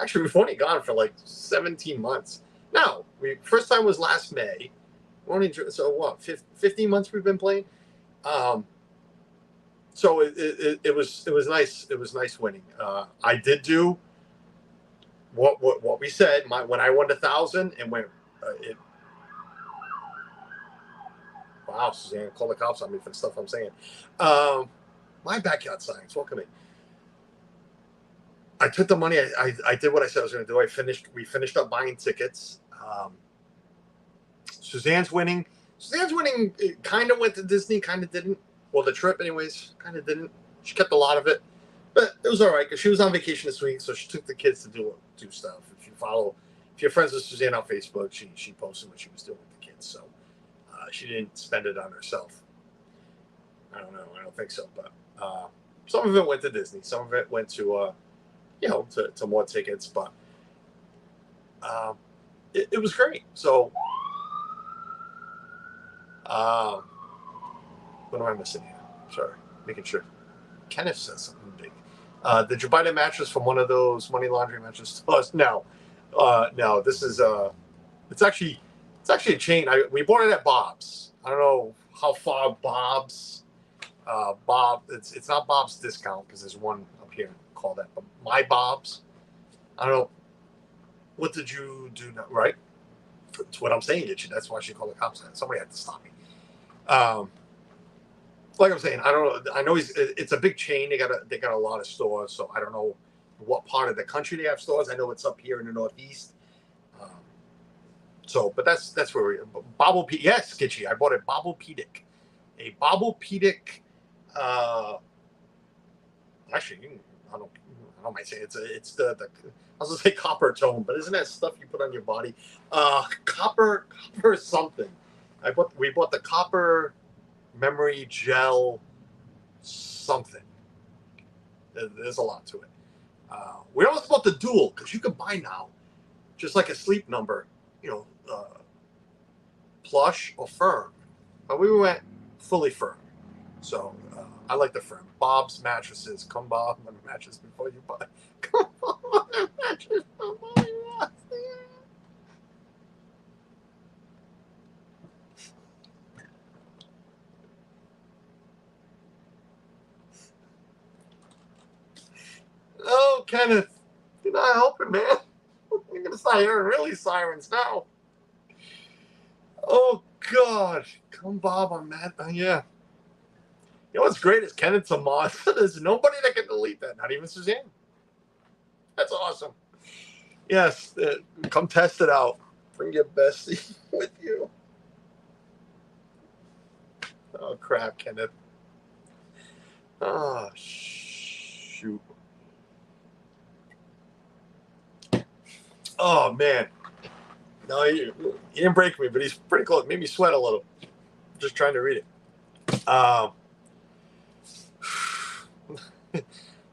Actually, we've only gone for like 17 months. No, first time was last May. So what? 15 months we've been playing. So it was nice. It was nice winning. I did do what we said. When I won 1,000 and went. Wow, Suzanne, call the cops on me for the stuff I'm saying. My backyard signs. Welcome in. I took the money. I did what I said I was going to do. We finished up buying tickets. Suzanne's winning. It kind of went to Disney, kind of didn't. Well, the trip, anyways, kind of didn't. She kept a lot of it, but it was all right because she was on vacation this week, so she took the kids to do stuff. If you're friends with Suzanne on Facebook, she posted what she was doing with the kids, so she didn't spend it on herself. I don't know. I don't think so, but some of it went to Disney. Some of it went to to more tickets, but it was great. So. What am I missing here? Sorry, making sure. Kenneth says something big. Did you buy the mattress from one of those money laundry mattress stores? No, no. This is it's actually a chain. We bought it at Bob's. I don't know how far Bob's. Bob. It's not Bob's Discount because there's one up here called that. But My Bob's. I don't know. What did you do? Now, right? That's what I'm saying. That's why she called the cops. Somebody had to stop me. Like I'm saying, I don't know. I know it's a big chain. They got a lot of stores, so I don't know what part of the country they have stores. I know it's up here in the Northeast. But that's where we. Bobblepedic. Yes, Skitchy. I bought a Bobblepedic. A Bobblepedic. Actually, I don't mind saying it's the I was gonna say copper tone, but isn't that stuff you put on your body? Copper something. We bought the copper memory gel something. There's a lot to it. We almost bought the dual because you can buy now just like a Sleep Number, plush or firm. But we went fully firm. So I like the firm. Bob's mattresses. Come Bob on the mattress before you buy. Come on the mattress before you buy. Oh, Kenneth, you're not helping, man. You're gonna start hearing really sirens now. Oh God, come Bob on that. Yeah. You know what's great is Kenneth's a mod. There's nobody that can delete that, not even Suzanne. That's awesome. Yes, come test it out. Bring your bestie with you. Oh crap, Kenneth. Oh shoot. Oh man. No, he didn't break me, but he's pretty close. Made me sweat a little. Just trying to read it.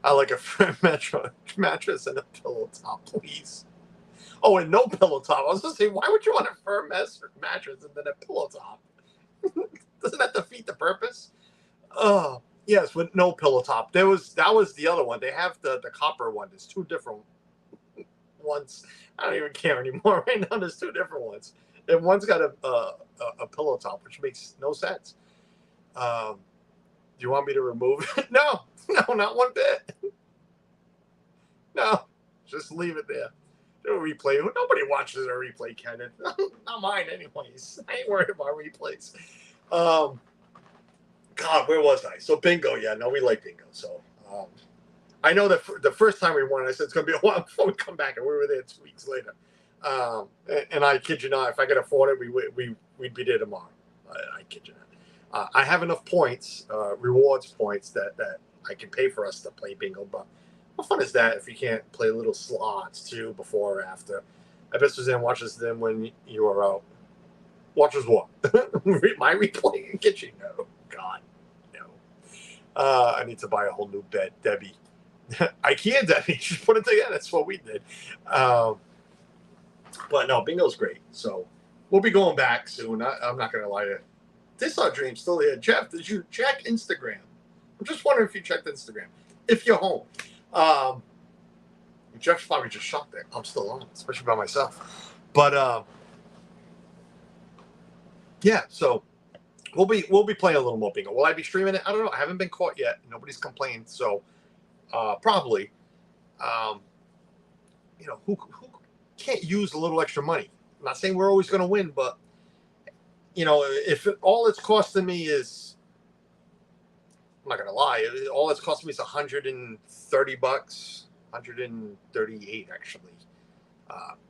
I like a firm mattress and a pillow top, please. Oh, and no pillow top. I was going to say, why would you want a firm mattress and then a pillow top? Doesn't that defeat the purpose? Oh, yes, with no pillow top. That was the other one. They have the copper one. There's two different ones. I don't even care anymore right now. There's two different ones. and one's got a pillow top, which makes no sense. Do you want me to remove it? No, not one bit. No, just leave it there. Do a replay. Nobody watches a replay, Kenneth. Not mine, anyways. I ain't worried about replays. God, where was I? So bingo, yeah, no, we like bingo. So I know that the first time we won, I said it's going to be a while before we come back, and we were there 2 weeks later. And I kid you not, if I could afford it, we'd be there tomorrow. I kid you not. I have enough points, rewards points that I can pay for us to play bingo. But how fun is that if you can't play little slots too before or after? I bet Suzanne watches them when you are out. Watches what? My replay kitchen? No, God, no. I need to buy a whole new bed, Debbie. IKEA, Debbie. She put it together. That's what we did. But no, bingo's great. So we'll be going back soon. I'm not going to lie to you. This our dream still here. Jeff, did you check Instagram? I'm just wondering if you checked Instagram. If you're home. Jeff's probably just shocked there. I'm still on, especially by myself. But yeah, so we'll be playing a little more bingo. Will I be streaming it? I don't know. I haven't been caught yet. Nobody's complained. So probably. Who can't use a little extra money? I'm not saying we're always going to win, but if all it's costing me is, I'm not going to lie, all it's costing me is $130, 138 actually.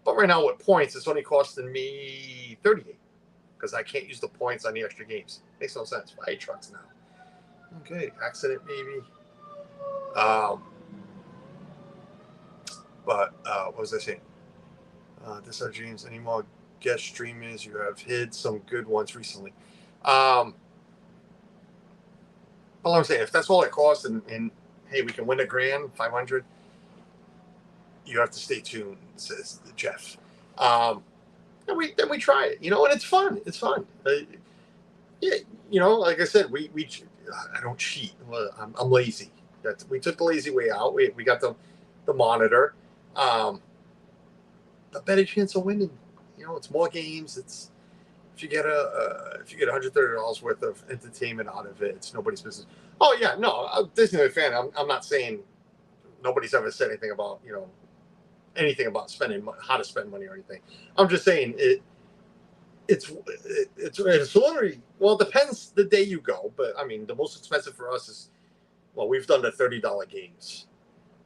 But right now with points, it's only costing me 38 because I can't use the points on the extra games. Makes no sense. Fire trucks now. Okay, accident maybe. But what was I saying? This are dreams. Any more guest streamers? You have hit some good ones recently. All I'm saying, if that's all it costs, and hey, we can win $1,000, 500. You have to stay tuned, says Jeff. Then we try it, and it's fun. It's fun. Yeah, like I said, we I don't cheat. I'm lazy. We took the lazy way out. We got the monitor. A better chance of winning. It's more games. It's if you get $130 worth of entertainment out of it, it's nobody's business. Oh yeah, no, I'm a Disneyland fan. I'm not saying nobody's ever said anything about anything about spending how to spend money or anything. I'm just saying it's literally, well, it depends the day you go, but I mean the most expensive for us is, well, we've done the $30 games.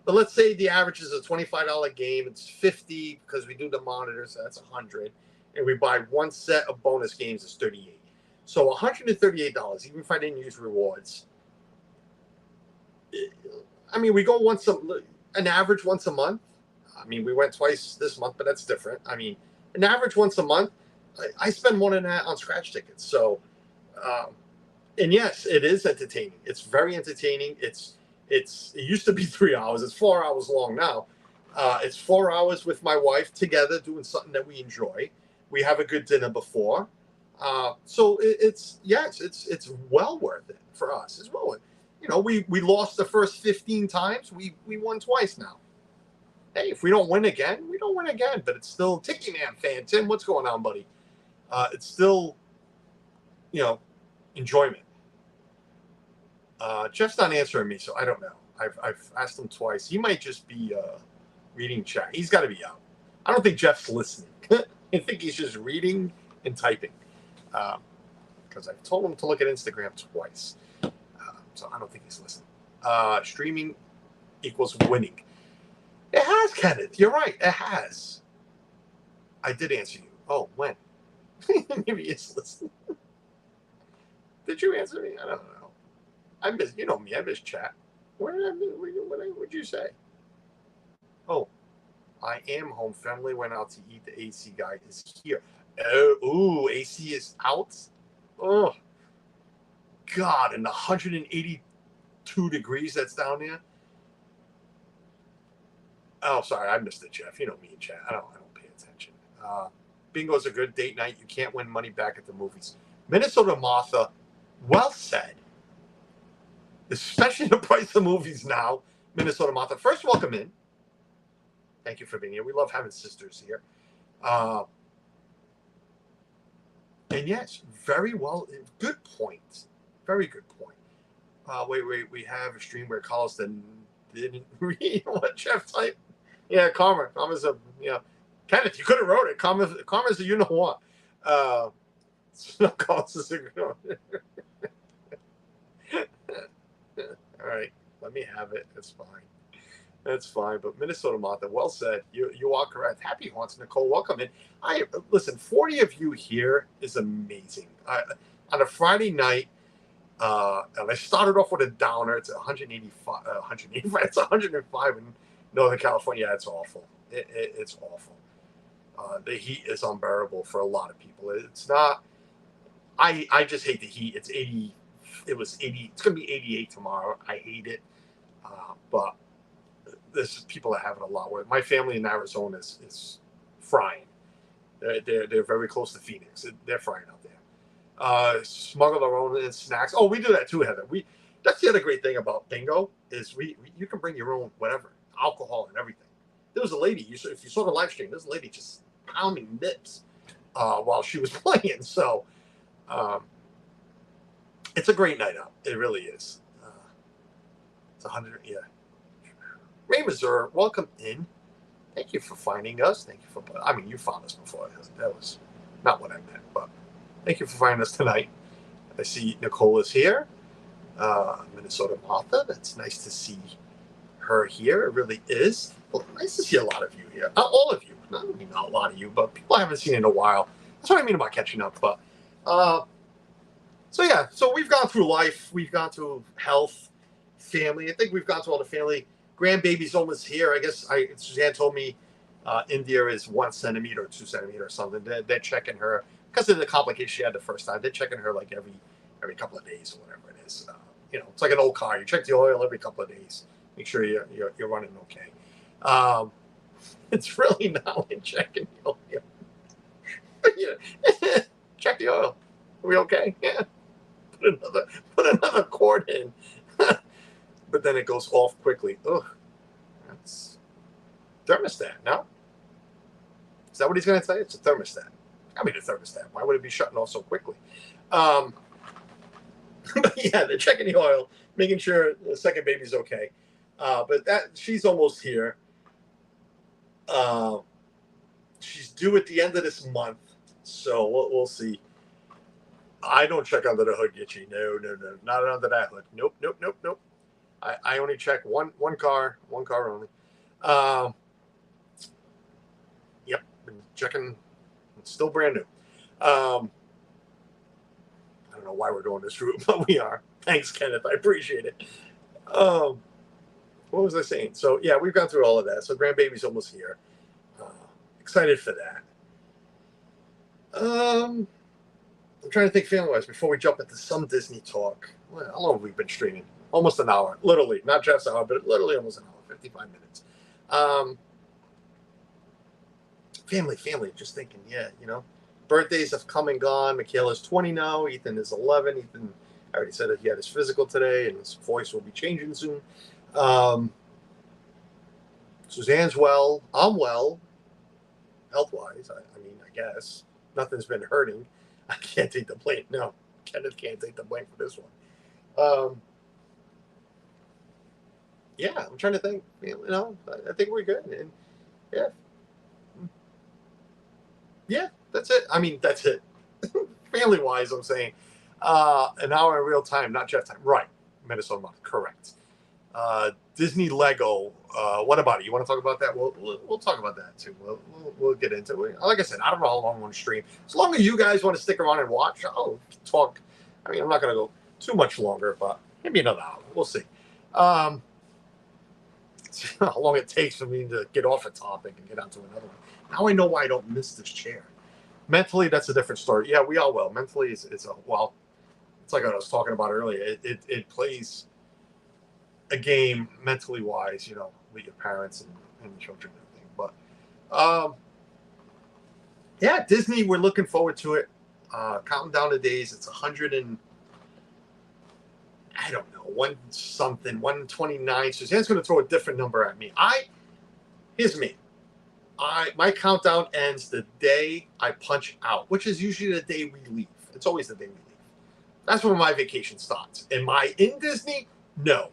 But let's say the average is a $25 game. It's $50 because we do the monitor, so that's $100. And we buy one set of bonus games is $38. So $138, even if I didn't use rewards. I mean, we go an average once a month. I mean, we went twice this month, but that's different. I mean, an average once a month. I spend more than that on scratch tickets. So, and yes, it is entertaining. It's very entertaining. It used to be 3 hours. It's 4 hours long now. It's 4 hours with my wife together doing something that we enjoy. We have a good dinner before. So it's well worth it for us. It's well worth it. We lost the first 15 times. We won twice now. Hey, if we don't win again, we don't win again. But it's still Tiki Man fan. Tim, what's going on, buddy? It's still, enjoyment. Jeff's not answering me, so I don't know. I've asked him twice. He might just be reading chat. He's got to be out. I don't think Jeff's listening. I think he's just reading and typing. Because I've told him to look at Instagram twice. So I don't think he's listening. Streaming equals winning. It has, Kenneth. You're right. It has. I did answer you. Oh, when? Maybe he's listening. Did you answer me? I don't know. I miss, me, I miss chat. What would you say? Oh, I am home. Family went out to eat. The AC guy is here. Oh, AC is out? Oh, God, and 182 degrees that's down there? Oh, sorry, I missed it, Jeff. You know me in chat. I don't pay attention. Bingo's a good date night. You can't win money back at the movies. Minnesota Martha, well said. Especially the price of movies now. Minnesota Martha, first, welcome in. Thank you for being here. We love having sisters here. And yes, very well. Good point. Very good point. Wait. We have a stream where Carlson didn't read what Jeff typed. Yeah, Karma. Karma's a, Kenneth, you could have wrote it. Karma's a you know what. No calls is ignored. All right, let me have it. It's fine. That's fine. But Minnesota Martha, well said. You are correct. Happy haunts, Nicole. Welcome in. Listen. 40 of you here is amazing. On a Friday night, and I started off with a downer. It's 185. 185. It's 105 in Northern California. It's awful. It's awful. The heat is unbearable for a lot of people. It's not. I just hate the heat. It's 80. It was 80. It's going to be 88 tomorrow. I hate it. But there's people that have it a lot worse. My family in Arizona is frying. They're very close to Phoenix. They're frying out there. Smuggle their own snacks. Oh, we do that too, Heather. That's the other great thing about bingo is you can bring your own whatever, alcohol and everything. There was a lady. If you saw the live stream, there's a lady just pounding nips while she was playing. So it's a great night out. It really is. It's 100. Yeah. Ray Missouri, welcome in. Thank you for finding us. Thank you for. I mean, you found us before. That was not what I meant, but thank you for finding us tonight. I see Nicole is here. Minnesota Martha. That's nice to see her here. It really is. Well, nice to see a lot of you here. All of you. I mean, not a lot of you, but people I haven't seen in a while. That's what I mean about catching up. But so yeah. So we've gone through life. We've gone through health, family. I think we've gone through all the family. Grandbaby's almost here. I guess Suzanne told me India is 1 centimeter or 2 centimeters or something. They're checking her because of the complication she had the first time. They're checking her like every couple of days or whatever it is. It's like an old car. You check the oil every couple of days. Make sure you're running okay. It's really not like checking the oil. Check the oil. Are we okay? Yeah. Put another cord in. But then it goes off quickly. Ugh. That's thermostat, no? Is that what he's going to say? It's a thermostat. I mean, a thermostat. Why would it be shutting off so quickly? But yeah, they're checking the oil, making sure the second baby's okay. But she's almost here. She's due at the end of this month. So we'll see. I don't check under the hood, Gitchy. No. Not under that hood. Nope. I only check one car only. Yep, been checking. It's still brand new. I don't know why we're going this route, but we are. Thanks, Kenneth. I appreciate it. What was I saying? So yeah, we've gone through all of that. So grandbaby's almost here. Excited for that. I'm trying to think family-wise before we jump into some Disney talk. Well, how long have we been streaming? Almost an hour, literally, not Jeff's hour, but literally almost an hour, 55 minutes. Family, just thinking, birthdays have come and gone. Michaela's 20 now. Ethan is 11. Ethan, I already said that he had his physical today, and his voice will be changing soon. Suzanne's well. I'm well, health-wise. I mean, I guess. Nothing's been hurting. I can't take the blame. No, Kenneth can't take the blame for this one. Yeah, I'm trying to think. I think we're good. And yeah, that's it. I mean, that's it. Family-wise, I'm saying an hour in real time, not Jeff time. Right, Minnesota month, correct. Disney Lego. What about it? You want to talk about that? We'll talk about that too. We'll get into it. Like I said, I don't know how long we're on stream. As long as you guys want to stick around and watch, I'll talk. I mean, I'm not going to go too much longer, but maybe another hour. We'll see. How long it takes for me to get off a topic and get onto another one. Now I know why I don't miss this chair. Mentally, that's a different story. Yeah, we all will. Mentally, it's like I was talking about earlier. It plays a game mentally wise, with your parents and children and everything. But yeah, Disney, we're looking forward to it. Counting down the days. It's 100 and I don't know, 129. Suzanne's going to throw a different number at me. Here's me. My countdown ends the day I punch out, which is usually the day we leave. It's always the day we leave. That's when my vacation starts. Am I in Disney? No.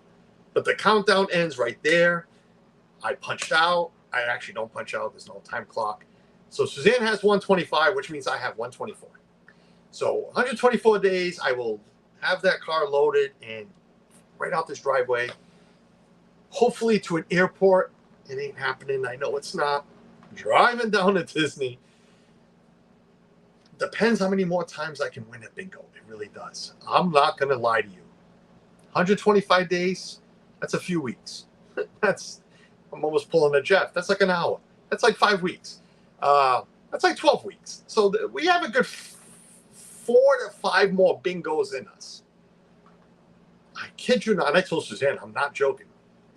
But the countdown ends right there. I punched out. I actually don't punch out. There's no time clock. So Suzanne has 125, which means I have 124. So 124 days, I will have that car loaded and right out this driveway, hopefully to an airport. It ain't happening. I know it's not. Driving down to Disney. Depends how many more times I can win at bingo. It really does. I'm not going to lie to you. 125 days, that's a few weeks. I'm almost pulling a Jeff. That's like an hour. That's like 5 weeks. That's like 12 weeks. So we have a good 4 to 5 more bingos in us. I kid you not. And I told Suzanne, I'm not joking.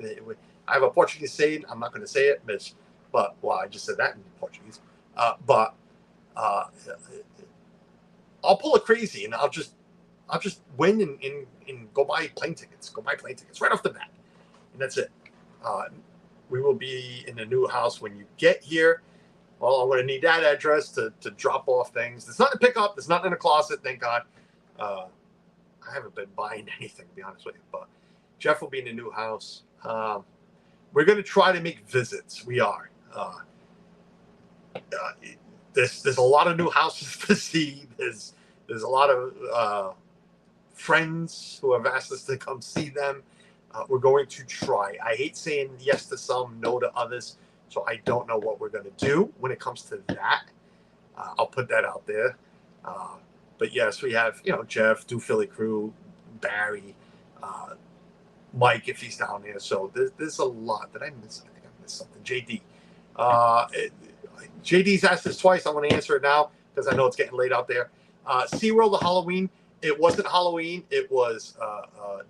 I have a Portuguese saying. I'm not going to say it, but well, I just said that in Portuguese. But I'll pull a crazy, and I'll just win and go buy plane tickets. Go buy plane tickets right off the bat, and that's it. We will be in the new house when you get here. Well, I'm going to need that address to drop off things. There's nothing to pick up. There's nothing in the closet, thank God. I haven't been buying anything, to be honest with you. But Jeff will be in the new house. We're going to try to make visits. We are. There's a lot of new houses to see. There's a lot of friends who have asked us to come see them. We're going to try. I hate saying yes to some, no to others. So I don't know what we're going to do when it comes to that. I'll put that out there. But yes, we have, Jeff, Do Philly Crew, Barry, Mike, if he's down there. So there's a lot. Did I miss? I think I missed something. JD. JD's asked this twice. I'm going to answer it now because I know it's getting late out there. SeaWorld, the Halloween. It wasn't Halloween. It was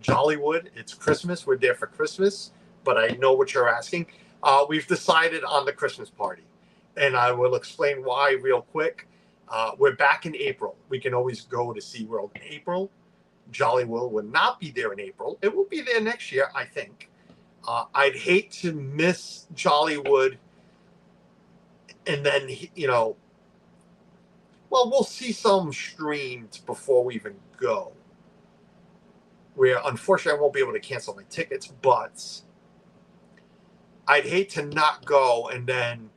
Jollywood. It's Christmas. We're there for Christmas. But I know what you're asking. We've decided on the Christmas party. And I will explain why real quick. We're back in April. We can always go to SeaWorld in April. Jollywood will not be there in April. It will be there next year, I think. I'd hate to miss Jollywood. And then, well, we'll see some streamed before we even go. Where, unfortunately, I won't be able to cancel my tickets, but I'd hate to not go and then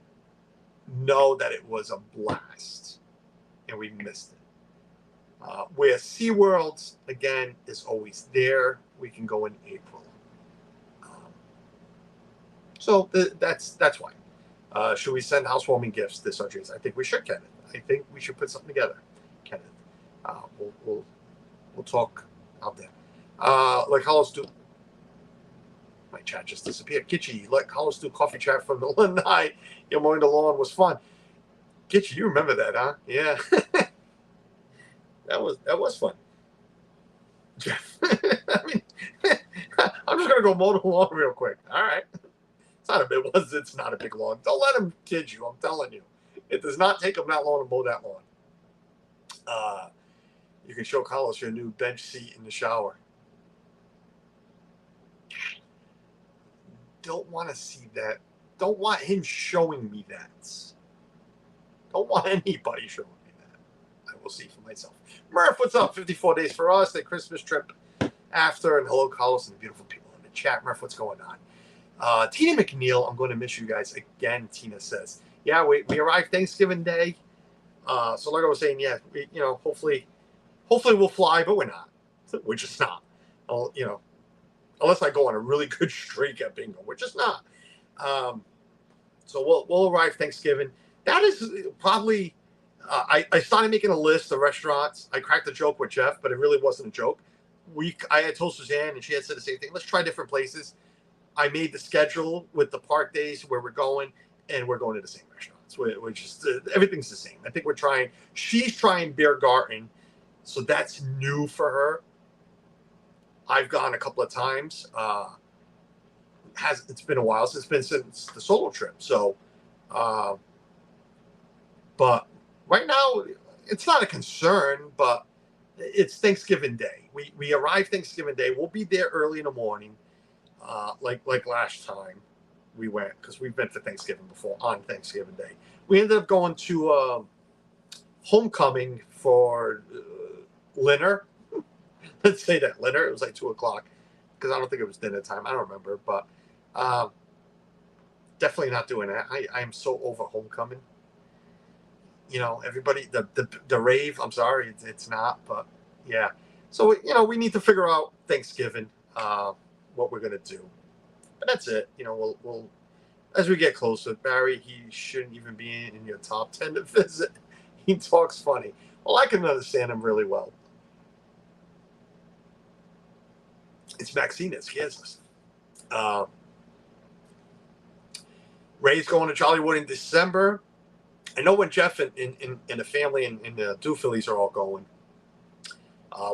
know that it was a blast and we missed it. Where SeaWorld, again, is always there. We can go in April. So that's why. Should we send housewarming gifts this Audrey's? I think we should, Kenneth. I think we should put something together, Kenneth. We'll talk out there. Like Hollis do. My chat just disappeared. Kitschy, like Hollis do coffee chat from the night. Your mowing the lawn was fun. Kitschy, you remember that, huh? Yeah. That was fun. Jeff. I mean, I'm just gonna go mow the lawn real quick. All right. It's not a big lawn. Don't let him kid you. I'm telling you, it does not take him that long to mow that lawn. You can show Carlos your new bench seat in the shower. Don't want to see that. Don't want him showing me that. Don't want anybody showing me that. I will see for myself. Murph, what's up? 54 days for us. The Christmas trip after. And hello, Carlos, and the beautiful people in the chat. Murph, what's going on? Tina McNeil, I'm going to miss you guys again, Tina says. Yeah, we arrived Thanksgiving Day. So like I was saying, yeah, hopefully we'll fly, but we're not. We're just not. Unless I go on a really good streak at bingo. We're just not. So we'll arrive Thanksgiving. That is probably, I started making a list of restaurants. I cracked a joke with Jeff, but it really wasn't a joke. I had told Suzanne, and she had said the same thing. Let's try different places. I made the schedule with the park days where we're going, and we're going to the same restaurants. We're just, everything's the same. I think she's trying Beer Garden, so that's new for her. I've gone a couple of times. It's been a while since the solo trip. So, but right now it's not a concern, but it's Thanksgiving Day. We arrive Thanksgiving Day. We'll be there early in the morning. Like last time, we went because we've been for Thanksgiving before on Thanksgiving Day. We ended up going to homecoming for Linner. Let's say that Linner. It was like 2:00 because I don't think it was dinner time. I don't remember, but definitely not doing that. I am so over homecoming. You know, everybody the rave. I'm sorry, it's not, but yeah. So you know, we need to figure out Thanksgiving, what we're gonna do. But that's it. You know, we'll as we get closer. Barry, he shouldn't even be in your top 10 to visit. He talks funny. Well, I can understand him really well. It's Maxinas, Kansas. Ray's going to Jollywood in December. I know when Jeff and the family and the Dew Phillies are all going.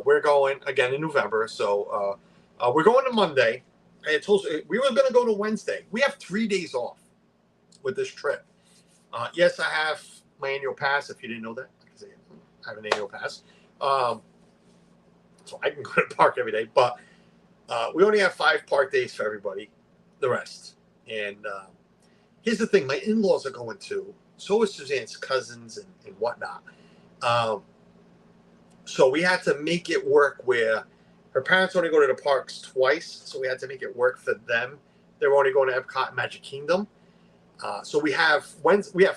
We're going again in November. So we're going to Monday. I told you we were going to go to Wednesday. We have 3 days off with this trip. Yes, I have my annual pass. If you didn't know that, I have an annual pass. So I can go to the park every day. But we only have 5 park days for everybody. The rest. And here's the thing. My in-laws are going too. So is Suzanne's cousins and whatnot. So we had to make it work where her parents only go to the parks twice. So we had to make it work for them. They were only going to Epcot and Magic Kingdom. So we have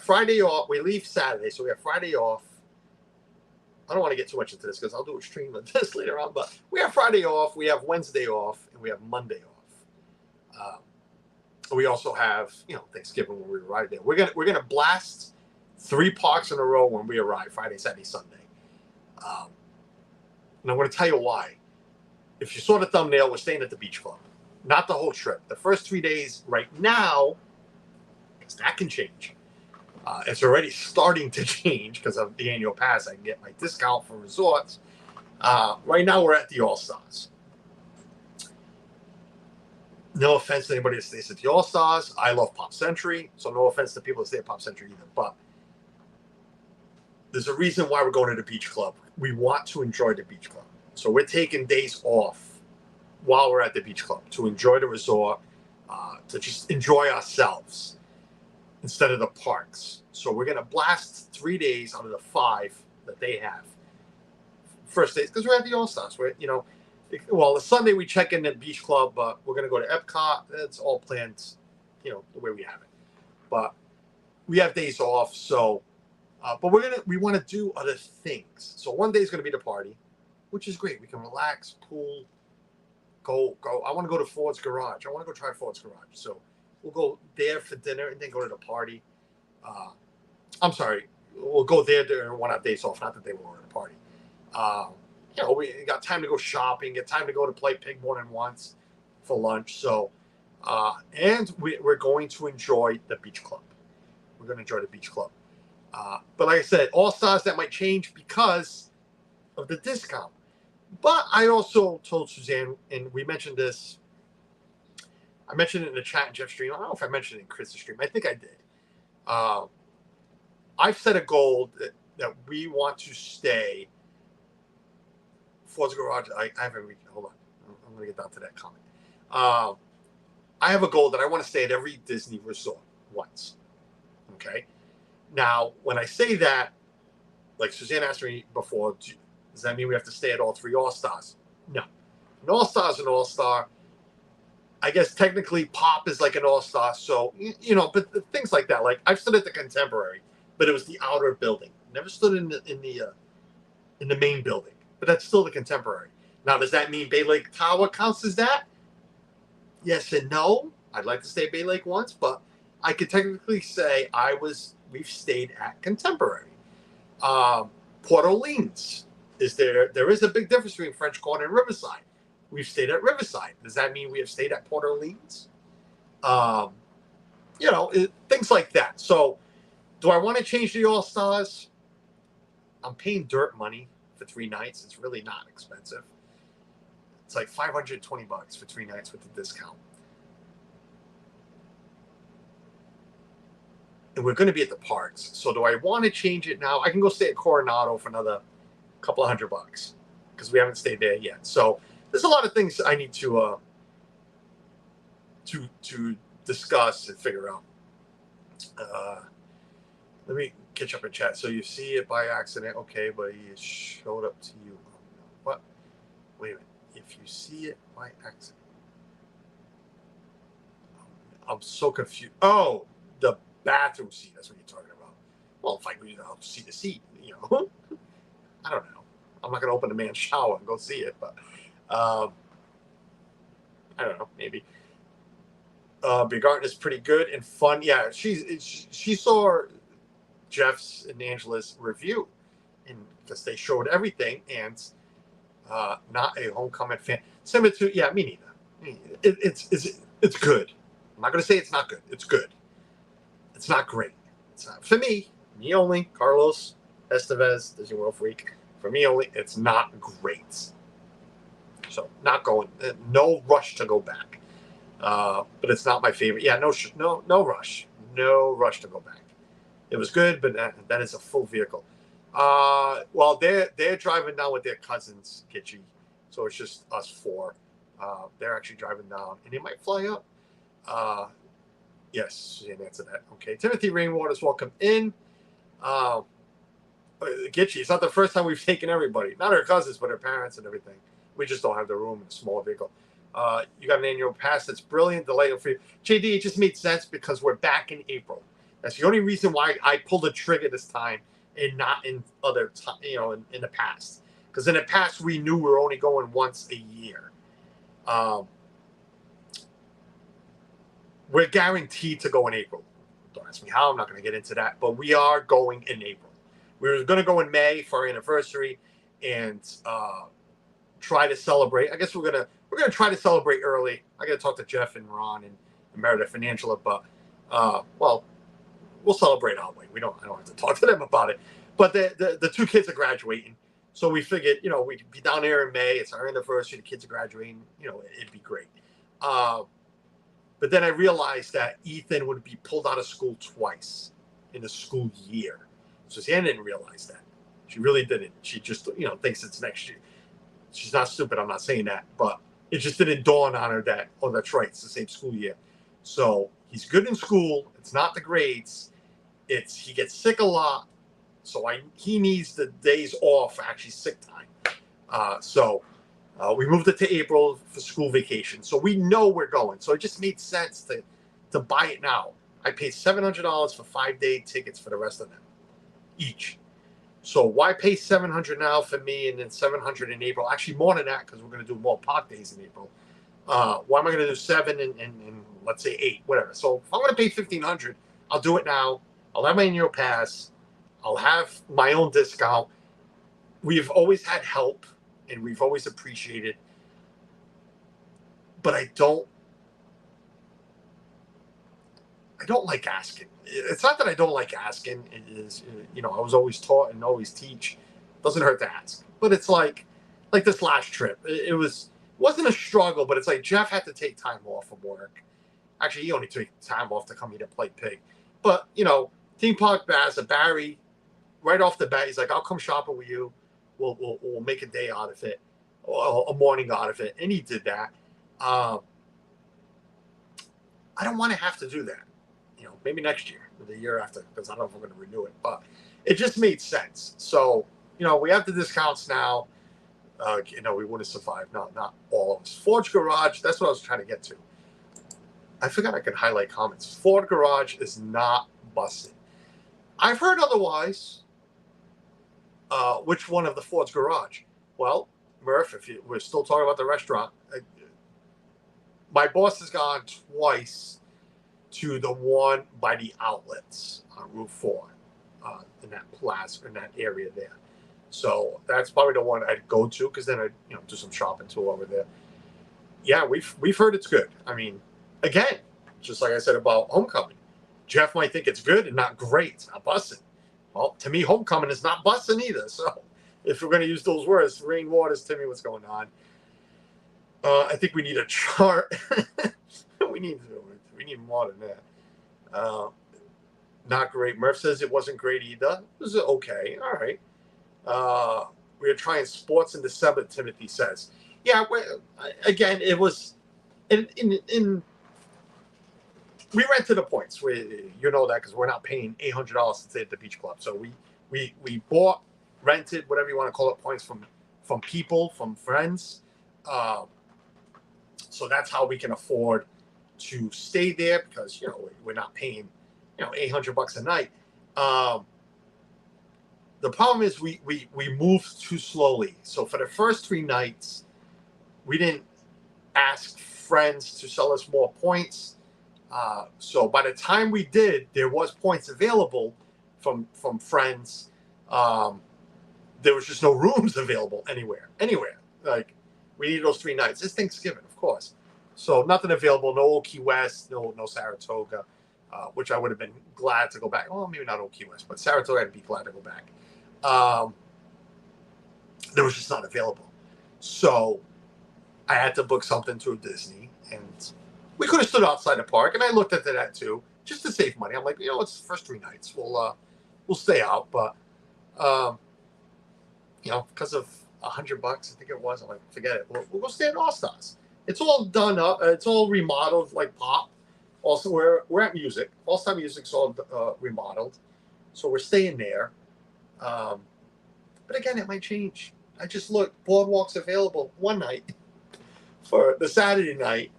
Friday off. We leave Saturday. So we have Friday off. I don't want to get too much into this because I'll do a stream of this later on. But we have Friday off. We have Wednesday off. And we have Monday off. We also have, Thanksgiving when we arrive there. We're gonna blast 3 parks in a row when we arrive, Friday, Saturday, Sunday. And I'm going to tell you why. If you saw the thumbnail, we're staying at the Beach Club. Not the whole trip. The first 3 days right now, because that can change. It's already starting to change because of the annual pass. I can get my discount for resorts. Right now, we're at the All-Stars. No offense to anybody that stays at the All-Stars. I love Pop Century, so no offense to people that stay at Pop Century either. But there's a reason why we're going to the Beach Club. We want to enjoy the Beach Club. So we're taking days off while we're at the Beach Club to enjoy the resort, to just enjoy ourselves instead of the parks. So we're going to blast 3 days out of the 5 that they have. First days, because we're at the All-Stars. The Sunday we check in at Beach Club, but we're going to go to Epcot. It's all planned, the way we have it. But we have days off, so, but we want to do other things. So one day is going to be the party, which is great. We can relax, pool, go. I want to go to Ford's Garage. I want to go try Ford's Garage. So we'll go there for dinner and then go to the party. I'm sorry, we'll go there during one of our days off. Not that they were at the party. We got time to go shopping, get time to go to play pig more than once for lunch. So, and we're going to enjoy the Beach Club. We're going to enjoy the Beach Club. But like I said, All-Stars, that might change because of the discount. But I also told Suzanne, and we mentioned this, I mentioned it in the chat in Jeff's stream. I don't know if I mentioned it in Chris's stream. I think I did. I've set a goal that we want to stay. Ford's Garage, I haven't reached. Hold on. I'm going to get down to that comment. I have a goal that I want to stay at every Disney resort once. Okay? Now, when I say that, like Suzanne asked me before, does that mean we have to stay at all 3 All-Stars? No. An All-Star is an All-Star. I guess technically Pop is like an All-Star. So, but things like that. Like I've stood at the Contemporary, but it was the outer building. Never stood in the main building. But that's still the Contemporary. Now, does that mean Bay Lake Tower counts as that? Yes and no. I'd like to stay at Bay Lake once, but I could technically say we've stayed at Contemporary. Port Orleans there is a big difference between French Quarter and Riverside. We've stayed at Riverside. Does that mean we have stayed at Port Orleans? Things like that. So, do I want to change the All-Stars? I'm paying dirt money for 3 nights. It's really not expensive. It's like $520 for 3 nights with the discount. And we're going to be at the parks. So do I want to change it now? I can go stay at Coronado for another couple of $100 because we haven't stayed there yet. So there's a lot of things I need to discuss and figure out. Let me catch up in chat. So you see it by accident, okay, but he showed up to you. What? Wait a minute. If you see it by accident, I'm so confused. Oh, the bathroom seat. That's what you're talking about. Well, if I go, I'll see the seat. I don't know. I'm not going to open the man's shower and go see it, but I don't know. Maybe. Begarten is pretty good and fun. Yeah, she saw Jeff's and Angela's review, and because they showed everything, and not a Homecoming fan. Similar to, yeah, me neither. It's good. I'm not going to say it's not good. It's good. It's not great. It's not for me only. Carlos Estevez, Disney World Freak. For me only, it's not great. So not going. No rush to go back. But it's not my favorite. Yeah, no rush. No rush to go back. It was good, but that is a full vehicle. Well, they're driving down with their cousins, Kitschy. So it's just us four. They're actually driving down, and they might fly up. Yes, she didn't answer that. Okay, Timothy Rainwater's welcome in. Gitchy, it's not the first time we've taken everybody. Not her cousins, but her parents and everything. We just don't have the room in a small vehicle. You got an annual pass that's brilliant, delightful for you. JD, it just made sense because we're back in April. That's the only reason why I pulled the trigger this time and not in other time, in the past. Because in the past, we knew we were only going once a year. We're guaranteed to go in April. Don't ask me how. I'm not going to get into that. But we are going in April. We were going to go in May for our anniversary and try to celebrate. I guess we're gonna try to celebrate early. I got to talk to Jeff and Ron and Meredith and Angela, but well, we'll celebrate our way. I don't have to talk to them about it. But the two kids are graduating, so we figured we'd be down there in May. It's our anniversary. The kids are graduating. It'd be great. But then I realized that Ethan would be pulled out of school twice in a school year. So Sienna didn't realize that. She really didn't. She just, thinks it's next year. She's not stupid. I'm not saying that. But it just didn't dawn on her that, oh, that's right. It's the same school year. So he's good in school. It's not the grades. He gets sick a lot. So he needs the days off, actually sick time. So we moved it to April for school vacation. So we know we're going. So it just made sense to buy it now. I paid $700 for 5-day tickets for the rest of them each. So why pay $700 now for me and then $700 in April? Actually, more than that because we're going to do more park days in April. Why am I going to do 7 and let's say 8, whatever? So if I'm going to pay $1,500, I'll do it now. I'll have my annual pass. I'll have my own discount. We've always had help and we've always appreciated. But I don't like asking. It's not that I don't like asking. It is, I was always taught and always teach. It doesn't hurt to ask. But it's like this last trip. It wasn't a struggle, but it's like Jeff had to take time off from work. Actually, he only took time off to come here to play pig. But, Theme Park Bass, Barry, right off the bat, he's like, I'll come shopping with you. We'll make a day out of it, or a morning out of it. And he did that. I don't want to have to do that. Maybe next year or the year after, because I don't know if we're going to renew it. But it just made sense. So, we have the discounts now. We would have survived. Not all of us. Forge Garage, that's what I was trying to get to. I forgot I could highlight comments. Ford Garage is not busted. I've heard otherwise. Which one of the Ford's Garage? Well, Murph, we're still talking about the restaurant, my boss has gone twice to the one by the outlets on Route 4 in that plaza, in that area there. So that's probably the one I'd go to because then I'd do some shopping too over there. Yeah, we've heard it's good. I mean, again, just like I said about Homecoming, Jeff might think it's good and not great. It's not busting. Well, to me, Homecoming is not busting either. So if we're going to use those words, Rainwaters, Timmy, what's going on? I think we need a chart. we need more than that. Not great. Murph says it wasn't great either. It was okay. All right. We are trying sports in December, Timothy says. Yeah, again, it was in we rented the points. You know that because we're not paying $800 to stay at the beach club. So we bought, rented, whatever you want to call it, points from people, from friends. So that's how we can afford to stay there because we're not paying $800 a night. The problem is we moved too slowly. So for the first 3 nights, we didn't ask friends to sell us more points. So by the time we did, there was points available from friends. There was just no rooms available anywhere. Like we needed those 3 nights. It's Thanksgiving, of course. So nothing available. No Old Key West. No Saratoga, which I would have been glad to go back. Well, maybe not Old Key West, but Saratoga, I'd be glad to go back. There was just not available. So I had to book something through Disney, and we could have stood outside the park. And I looked into that too, just to save money. I'm like, it's the first 3 nights. We'll stay out, but because of $100, I think it was. I'm like, forget it. We'll go stay at All Stars. It's all done up. It's all remodeled like Pop. Also, we're at Music. All Star Music's all remodeled, so we're staying there. But again, it might change. I just looked. Boardwalk's available one night for the Saturday night.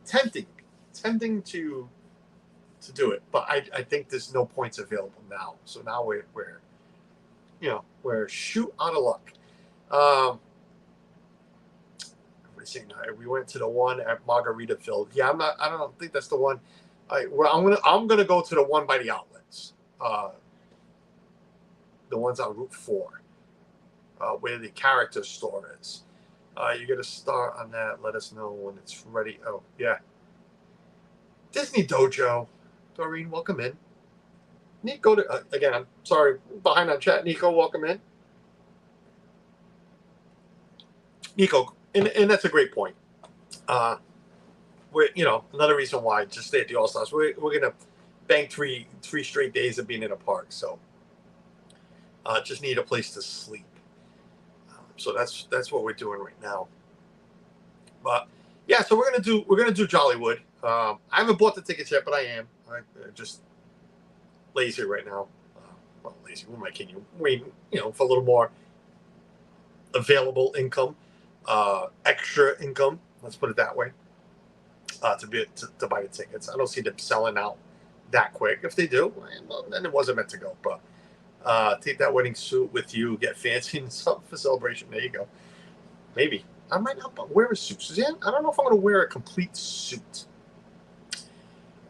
Tempting to do it, but I think there's no points available now. So now we're shoot out of luck. We went to the one at Margaritaville. Yeah, I don't think that's the one. I'm gonna go to the one by the outlets. The ones on Route 4, where the character store is. You get a start on that. Let us know when it's ready. Oh yeah, Disney Dojo. Doreen, welcome in. Nico, again, I'm sorry, behind on chat. Nico, welcome in. Nico, and that's a great point. We're another reason why just stay at the All Stars. We're gonna bank three straight days of being in a park, so just need a place to sleep. So that's what we're doing right now. But yeah, so we're gonna do Jollywood. I haven't bought the tickets yet, but I am. I'm just lazy right now. Well, lazy. Who am I kidding you? Waiting, for a little more available income, extra income. Let's put it that way. To buy the tickets. I don't see them selling out that quick. If they do, well, then it wasn't meant to go. But take that wedding suit with you, get fancy and something for celebration. There you go. Maybe I might not wear a suit, Suzanne. I don't know if I'm going to wear a complete suit.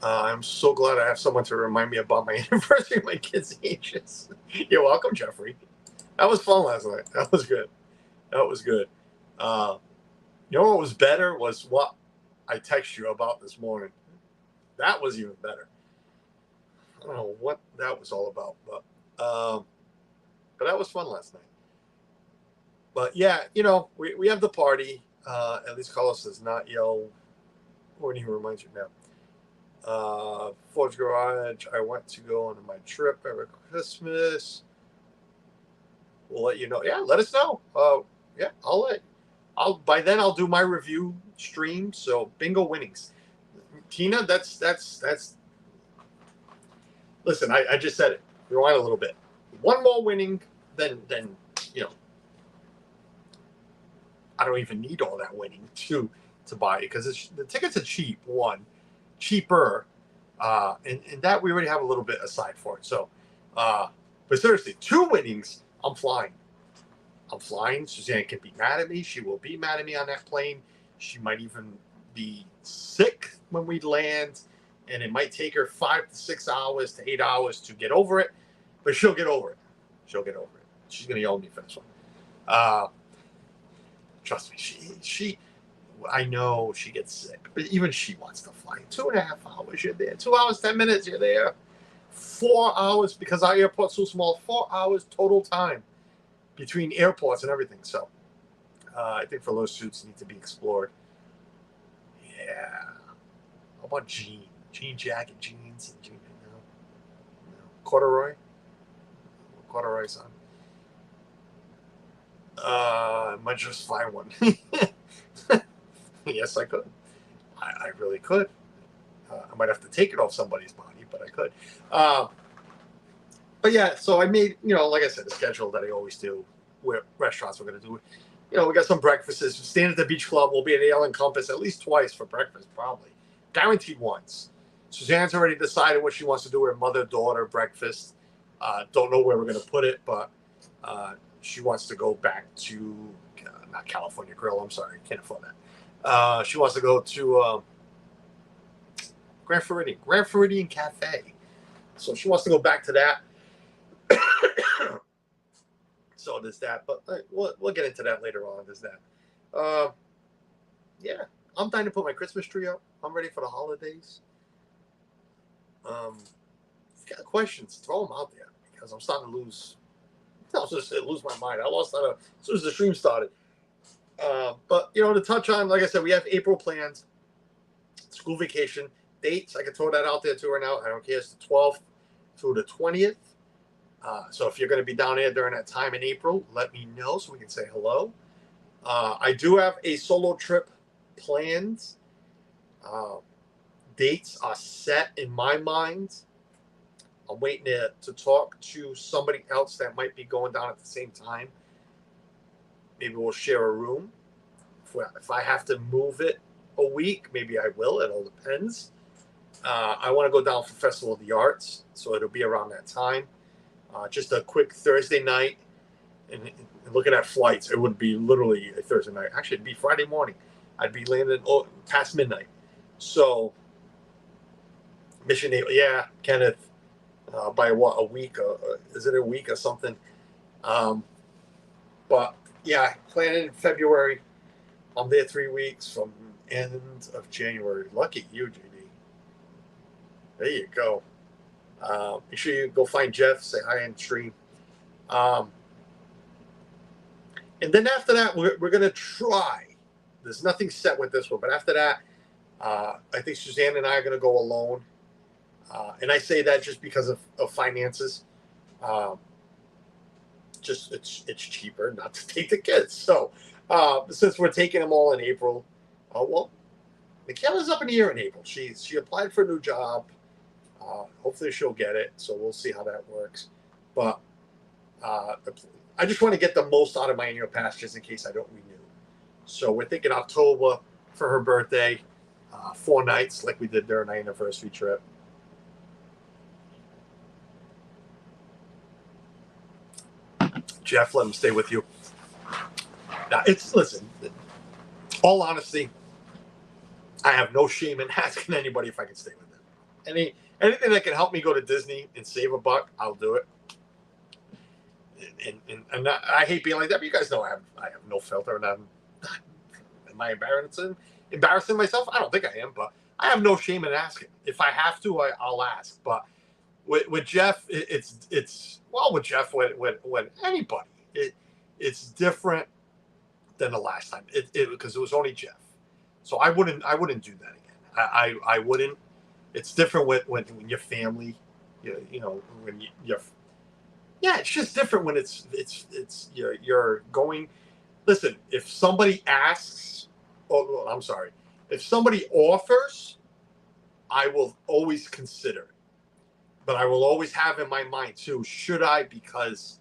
I'm so glad I have someone to remind me about my anniversary of my kids' ages. You're welcome, Jeffrey. That was fun last night. That was good. You know what was better was what I texted you about this morning. That was even better. I don't know what that was all about, but that was fun last night. But yeah, we have the party. At least Carlos does not yell. Or he reminds you now. Forge Garage, I went to go on my trip every Christmas. We'll let you know. Yeah, let us know. Yeah, by then I'll do my review stream. So bingo winnings. Tina, that's listen, I just said it. Rewind a little bit. One more winning, then I don't even need all that winning to buy it because the tickets are cheap. Cheaper, and that we already have a little bit aside for it. So, but seriously, 2 winnings, I'm flying. Suzanne can be mad at me. She will be mad at me on that plane. She might even be sick when we land, and it might take her 5 to 6 hours to 8 hours to get over it, but she'll get over it. She's gonna yell at me for this one. Trust me, she. I know she gets sick, but even she wants to fly. 2.5 hours, you're there. 2 hours, 10 minutes, you're there. 4 hours, because our airport's so small, 4 hours total time between airports and everything. So I think for those suits need to be explored. Yeah. How about jean jacket, jeans, and jean, corduroy? Corduroy's on. I might just find one. Yes, I could. I really could. I might have to take it off somebody's body, but I could. But yeah, so I made, like I said, a schedule that I always do where restaurants we're going to do. We got some breakfasts. Staying at the beach club. We'll be at Ale and Compass at least twice for breakfast, probably. Guaranteed once. Suzanne's already decided what she wants to do with her mother-daughter breakfast. Don't know where we're going to put it, but she wants to go back to, not California Grill, I'm sorry, can't afford that. She wants to go to Grand Floridian Cafe. So she wants to go back to that. So there's that, but we'll get into that later on. There's that. Yeah, I'm dying to put my Christmas tree up. I'm ready for the holidays. If you got questions, throw them out there because I'm starting to lose. I was just lose my mind. I lost that as soon as the stream started. But to touch on, like I said, we have April plans. School vacation dates. I can throw that out there too right now. I don't care. It's the 12th through the 20th. So if you're going to be down there during that time in April, let me know so we can say hello. I do have a solo trip planned. Dates are set in my mind. I'm waiting to talk to somebody else that might be going down at the same time. Maybe we'll share a room. If I have to move it a week, maybe I will. It all depends. I want to go down for Festival of the Arts, so it'll be around that time. Just a quick Thursday night, and looking at flights, it would be literally a Thursday night. Actually, it'd be Friday morning. I'd be landing past midnight. So, Mission 8, yeah, Kenneth, by what, a week? Is it a week or something? But, yeah, planning in February. I'm there 3 weeks from end of January. Lucky you, JD. There you go. Make sure you go find Jeff, say hi and stream. And then after that, we're going to try. There's nothing set with this one, but after that, I think Suzanne and I are going to go alone. And I say that just because of finances. Just it's cheaper not to take the kids. So since we're taking them all in April, well, Michaela's up in the air in April. She applied for a new job. Hopefully she'll get it. So we'll see how that works. But I just want to get the most out of my annual pass just in case I don't renew. So we're thinking October for her birthday, 4 nights like we did during our anniversary trip. Jeff, let him stay with you. Now, listen, all honesty, I have no shame in asking anybody if I can stay with them. Anything that can help me go to Disney and save a buck, I'll do it. And I hate being like that, but you guys know I have no filter, and am I embarrassing myself? I don't think I am, but I have no shame in asking. If I have to, I'll ask. But with Jeff, it's with Jeff, with anybody, it's different than the last time. Because it was only Jeff, so I wouldn't do that again. I wouldn't. It's different when your family, when you're. Yeah, it's just different when it's you're going. Listen, if somebody asks, I'm sorry, if somebody offers, I will always consider it. But I will always have in my mind too, should I, because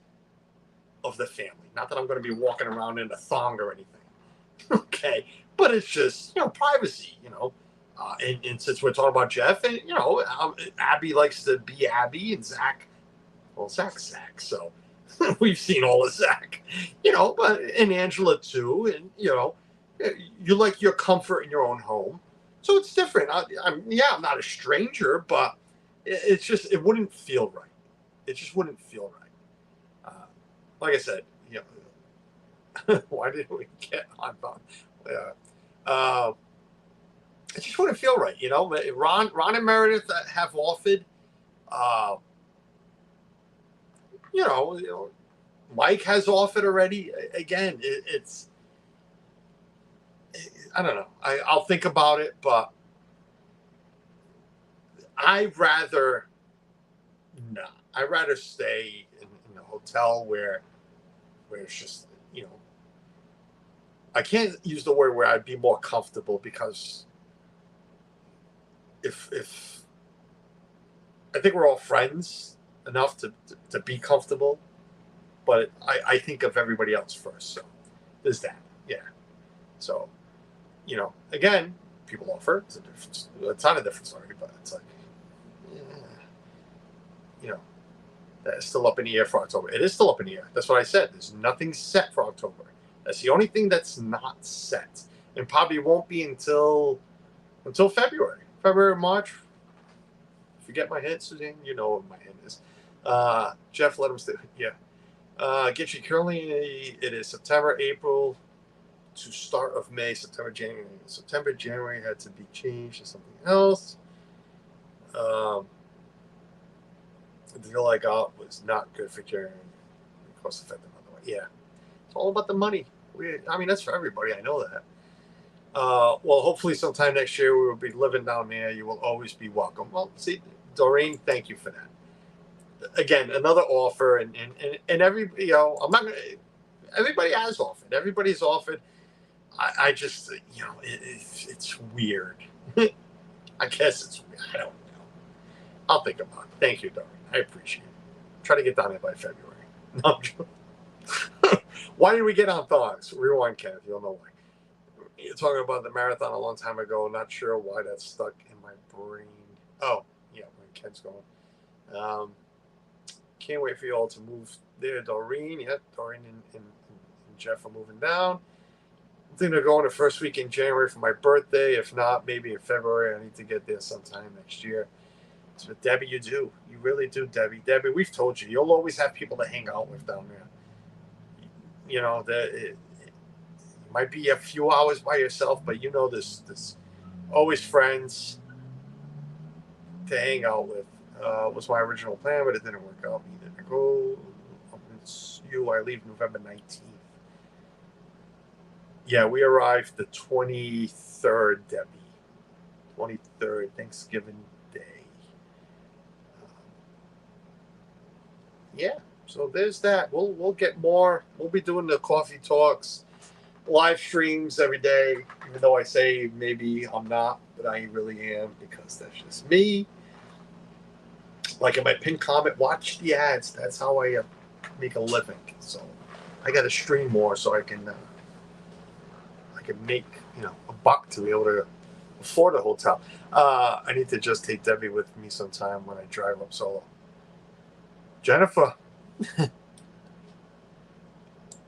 of the family. Not that I'm going to be walking around in a thong or anything. Okay, but it's just privacy. And since we're talking about Jeff, and Abby likes to be Abby, and Zach. Well, Zach's Zach, so we've seen all of Zach, but and Angela too, and you like your comfort in your own home, so it's different. I'm not a stranger, but it's just it wouldn't feel right. It just wouldn't feel right. Like I said, why did we get on? It just wouldn't feel right, Ron and Meredith have offered. Mike has offered already. Again, it's I don't know. I'll think about it, but I'd rather not. I'd rather stay in a hotel where it's just I can't use the word where I'd be more comfortable because if I think we're all friends enough to be comfortable, but I think of everybody else first. So there's that. Yeah. So, again, people offer. It's not a different story, but it's like, yeah, that's still up in the air for October. It is still up in the air. That's what I said. There's nothing set for October. That's the only thing that's not set, and probably won't be until February, March. Forget my hint, Suzanne. You know what my hint is. Jeff, let him stay. Yeah. Get you currently. It is September, April to start of May, September, January. September, January had to be changed to something else. The deal I got was not good for carrying cost effective by the way. Yeah. It's all about the money. That's for everybody. I know that. Well, hopefully sometime next year we will be living down there. You will always be welcome. Well, see, Doreen, thank you for that. Again, another offer, and everybody, I'm not gonna. Everybody has offered. Everybody's offered. I just, it's weird. I guess it's weird. I don't know. I'll think about it. Thank you, Doreen. I appreciate it. Try to get down there by February. No, why did we get on thongs? Rewind, Kenneth. You'll know why. You're talking about the marathon a long time ago. Not sure why that's stuck in my brain. Oh, yeah, when Ken's going. Can't wait for you all to move there, Doreen. Yep, Doreen and Jeff are moving down. I think they're going the first week in January for my birthday. If not, maybe in February. I need to get there sometime next year. So, Debbie, you do. You really do, Debbie. Debbie, we've told you. You'll always have people to hang out with down there. It might be a few hours by yourself, but there's always friends to hang out with. Was my original plan, but it didn't work out either. I go up with you. I leave November 19th. Yeah, we arrived the 23rd, Debbie. 23rd, Thanksgiving Day. Yeah, so there's that. We'll get more. We'll be doing the coffee talks, live streams every day. Even though I say maybe I'm not, but I really am because that's just me. Like in my pinned comment, watch the ads. That's how I make a living. So I got to stream more so I can make a buck to be able to afford a hotel. I need to just take Debbie with me sometime when I drive up solo. Jennifer,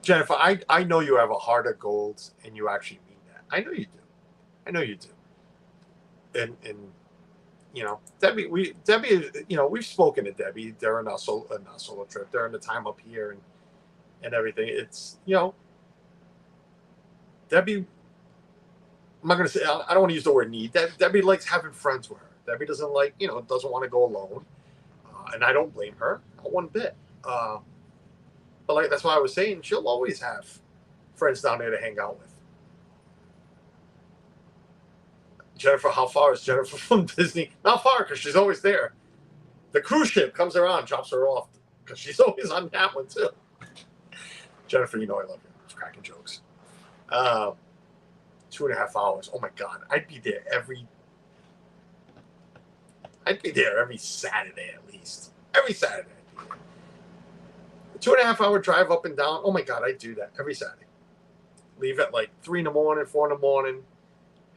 I know you have a heart of gold, and you actually mean that. I know you do. And Debbie, we've spoken to Debbie during our solo trip, during the time up here and everything. It's Debbie. I'm not gonna say. I don't want to use the word need. Debbie likes having friends with her. Debbie doesn't doesn't want to go alone, and I don't blame her not one bit. But that's why I was saying she'll always have friends down there to hang out with. Jennifer, how far is Jennifer from Disney? Not far, because she's always there. The cruise ship comes around, drops her off, because she's always on that one too. Jennifer, I love you. It's cracking jokes. 2.5 hours. Oh my God, I'd be there every Saturday at least. Every Saturday. 2.5 hour drive up and down. Oh my God, I do that every Saturday. Leave at 3 in the morning, 4 in the morning.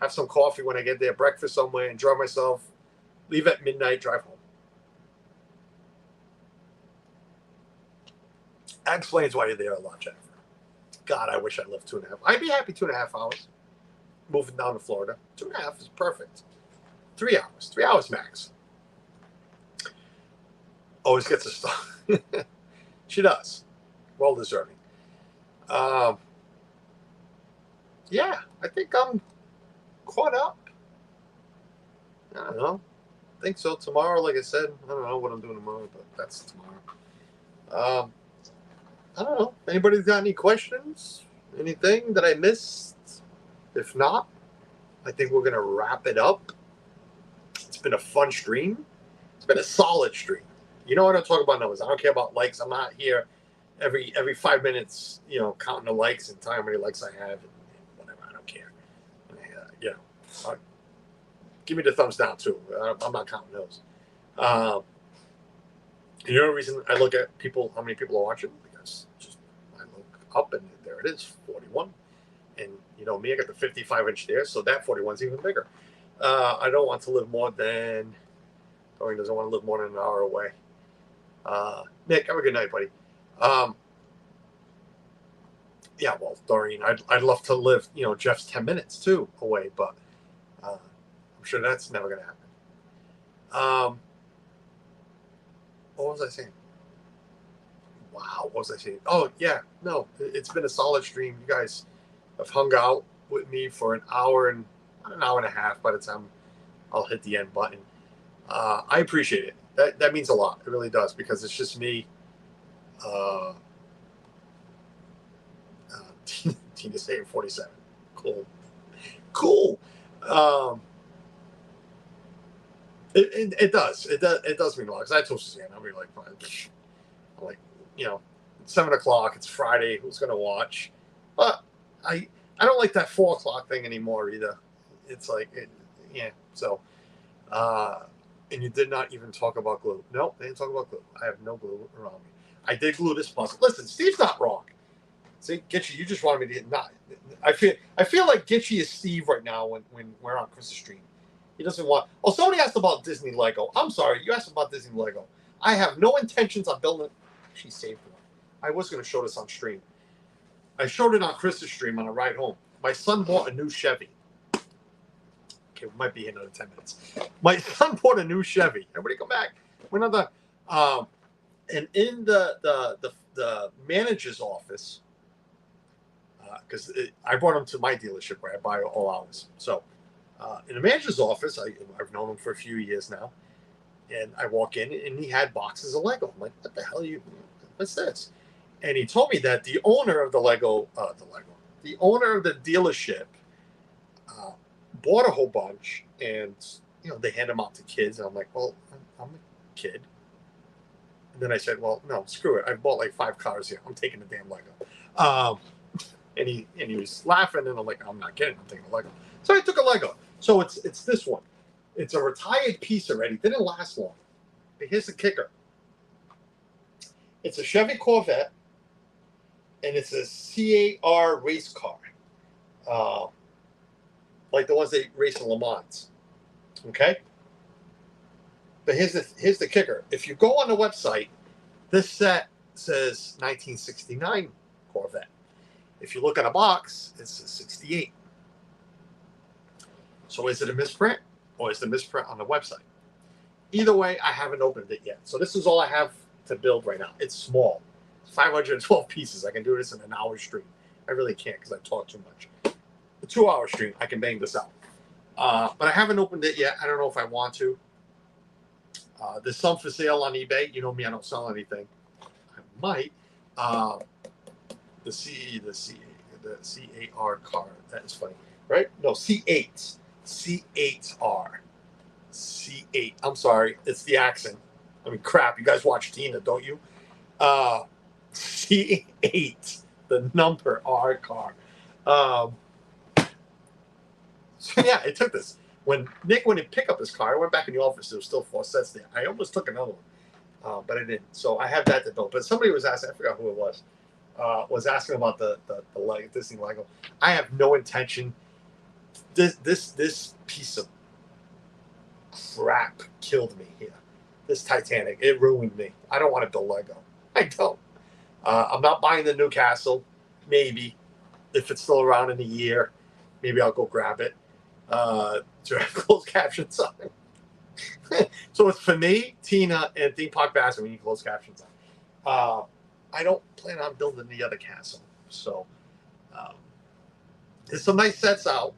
Have some coffee when I get there, breakfast somewhere, enjoy myself. Leave at midnight, drive home. That explains why you're there a lot, Jennifer. God, I wish I lived 2.5. I'd be happy 2.5 hours. Moving down to Florida. 2.5 is perfect. 3 hours. 3 hours max. Always gets a start. She does. Well deserving. Yeah, I think I'm caught up. I don't know. I think so. Tomorrow, like I said, I don't know what I'm doing tomorrow, but that's tomorrow. I don't know. Anybody got any questions? Anything that I missed? If not, I think we're going to wrap it up. It's been a fun stream. It's been a solid stream. I don't talk about numbers. I don't care about likes. I'm not here every 5 minutes, counting the likes and telling how many likes I have and whatever. I don't care. give me the thumbs down too. I'm not counting those. You know the reason I look at people, how many people are watching? Because just I look up and there it is, 41. And you know me, I got the 55-inch there, so that 41 is even bigger. I don't want to live more than. Dorian doesn't want to live more than an hour away. Nick, have a good night, buddy. Yeah, well, Dorian, I'd love to live, you know, Jeff's 10 minutes too away, but I'm sure that's never going to happen. What was I saying? Wow, what was I saying? Oh, yeah, no, it's been a solid stream. You guys have hung out with me for an hour and a half by the time I'll hit the end button. I appreciate it. That means a lot. It really does, because it's just me. Tina's saying 47. Cool. It does mean a lot, because I told Suzanne, I'll be like, you know, it's 7 o'clock, it's Friday, who's gonna watch? But I don't like that 4 o'clock thing anymore either. It's like, yeah. So, and you did not even talk about glue. Nope, they didn't talk about glue. I have no glue around me. I did glue this puzzle. Listen, Steve's not wrong. See, Gitchy, you just wanted me to not. I feel like Gitchy is Steve right now when we're on Chris's stream. He doesn't want. Oh, somebody asked about Disney Lego. I'm sorry, you asked about Disney Lego. I have no intentions on building. She saved one. I was going to show this on stream. I showed it on Chris's stream on a ride home. My son bought a new Chevy. Okay, we might be here another 10 minutes. My son bought a new Chevy. Everybody come back. We're another. And in the manager's office, because I brought him to my dealership where I buy all hours. So in the manager's office, I've known him for a few years now, and I walk in and he had boxes of Lego. I'm like, what the hell what's this? And he told me that the owner of the owner of the dealership bought a whole bunch, and you know, they hand them out to kids. And I'm like, well, I'm a kid. And then I said, well, no, screw it. I bought like 5 cars here. I'm taking the damn Lego. And he was laughing, and I'm like, I'm not kidding. I'm taking a Lego. So I took a Lego. So it's this one. It's a retired piece already. Didn't last long. But here's the kicker. It's a Chevy Corvette, and it's a CAR race car, like the ones they race in Le Mans. Okay. But here's the kicker. If you go on the website, this set says 1969 Corvette. If you look at a box, it's a 68. So is it a misprint, or is the misprint on the website? Either way, I haven't opened it yet. So this is all I have to build right now. It's small. It's 512 pieces. I can do this in an hour stream. I really can't, because I talk too much. A 2-hour stream, I can bang this out. But I haven't opened it yet. I don't know if I want to. There's some for sale on eBay. You know me, I don't sell anything. I might. The CAR car. That is funny, right? No, C8. C8R. C8. I'm sorry. It's the accent. I mean, crap. You guys watch Tina, don't you? C8. The number R car. So, yeah, it took this. When Nick went to pick up his car, I went back in the office. There was still 4 sets there. I almost took another one, but I didn't. So I have that to build. But somebody was asking, I forgot who it was asking about the Disney Lego. I have no intention. This piece of crap killed me here. This Titanic, it ruined me. I don't want to build Lego. I don't. I'm not buying the new castle. Maybe, if it's still around in a year, maybe I'll go grab it. To have closed captions on. So it's for me, Tina, and Theme Park Bass. We need closed captions on. I don't plan on building the other castle. So there's some nice sets out.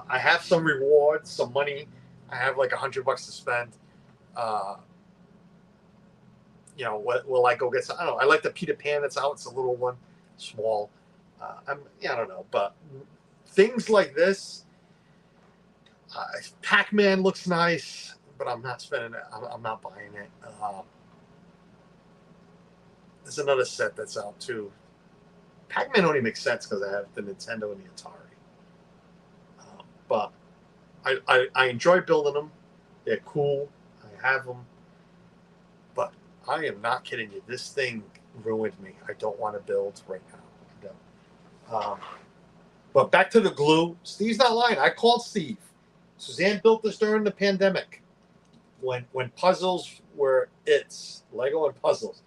I have some rewards, some money. I have like $100 to spend. You know, will I go get some? I don't know. I like the Peter Pan that's out. It's a little one, small. I don't know. But things like this, Pac-Man looks nice, but I'm not spending it. I'm not buying it. There's another set that's out too. Pac-Man only makes sense because I have the Nintendo and the Atari. But I enjoy building them. They're cool. I have them. But I am not kidding you. This thing ruined me. I don't want to build right now. I don't. But back to the glue. Steve's not lying. I called Steve. Suzanne built this during the pandemic when puzzles were Lego and puzzles.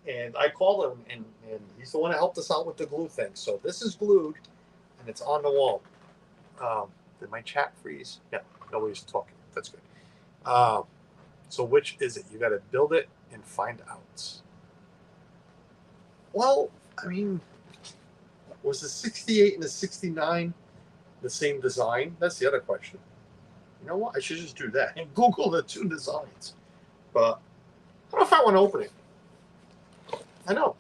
And I called him, and he's the one that helped us out with the glue thing. So this is glued, and it's on the wall. Did my chat freeze? Yeah, nobody's talking. That's good. So which is it? You got to build it and find out. Well, I mean, was the 68 and the 69 the same design? That's the other question. You know what? I should just do that and Google the two designs. But I don't know if I want to open it. I know.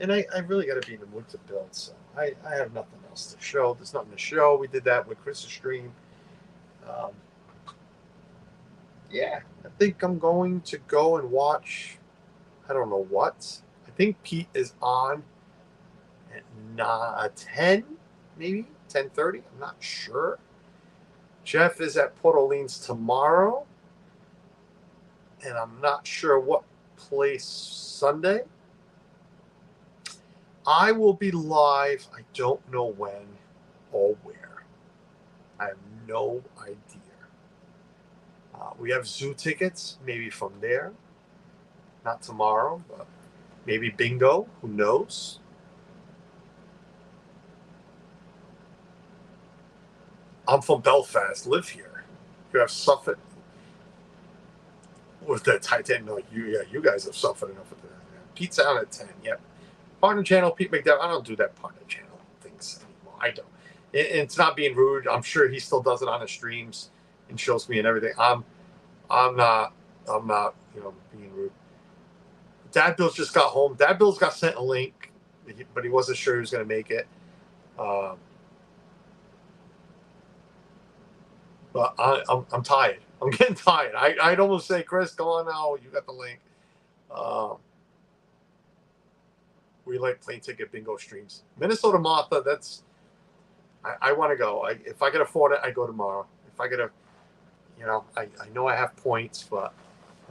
And I really got to be in the mood to build, so I have nothing else to show. There's nothing to show. We did that with Chris's stream. Yeah, I think I'm going to go and watch, I don't know what. I think Pete is on at 10, maybe 10:30. I'm not sure. Jeff is at Port Orleans tomorrow, and I'm not sure what place Sunday. I will be live. I don't know when or where. I have no idea. We have zoo tickets, maybe from there. Not tomorrow, but maybe bingo. Who knows? I'm from Belfast. Live here. You have Suffolk with the Titan. No, you guys have suffered enough with that. Pete's out at 10. Yep. Partner channel, Pete McDowell. I don't do that partner channel things anymore. I don't. It's not being rude. I'm sure he still does it on his streams and shows me and everything. I'm not, being rude. Dad Bill's just got home. Dad Bill's got sent a link, but he wasn't sure he was going to make it. But I'm tired. I'm getting tired. I'd almost say, Chris, go on now. You got the link. We like plane ticket bingo streams. Minnesota Martha, I want to go. If I can afford it, I go tomorrow. If I get I know I have points, but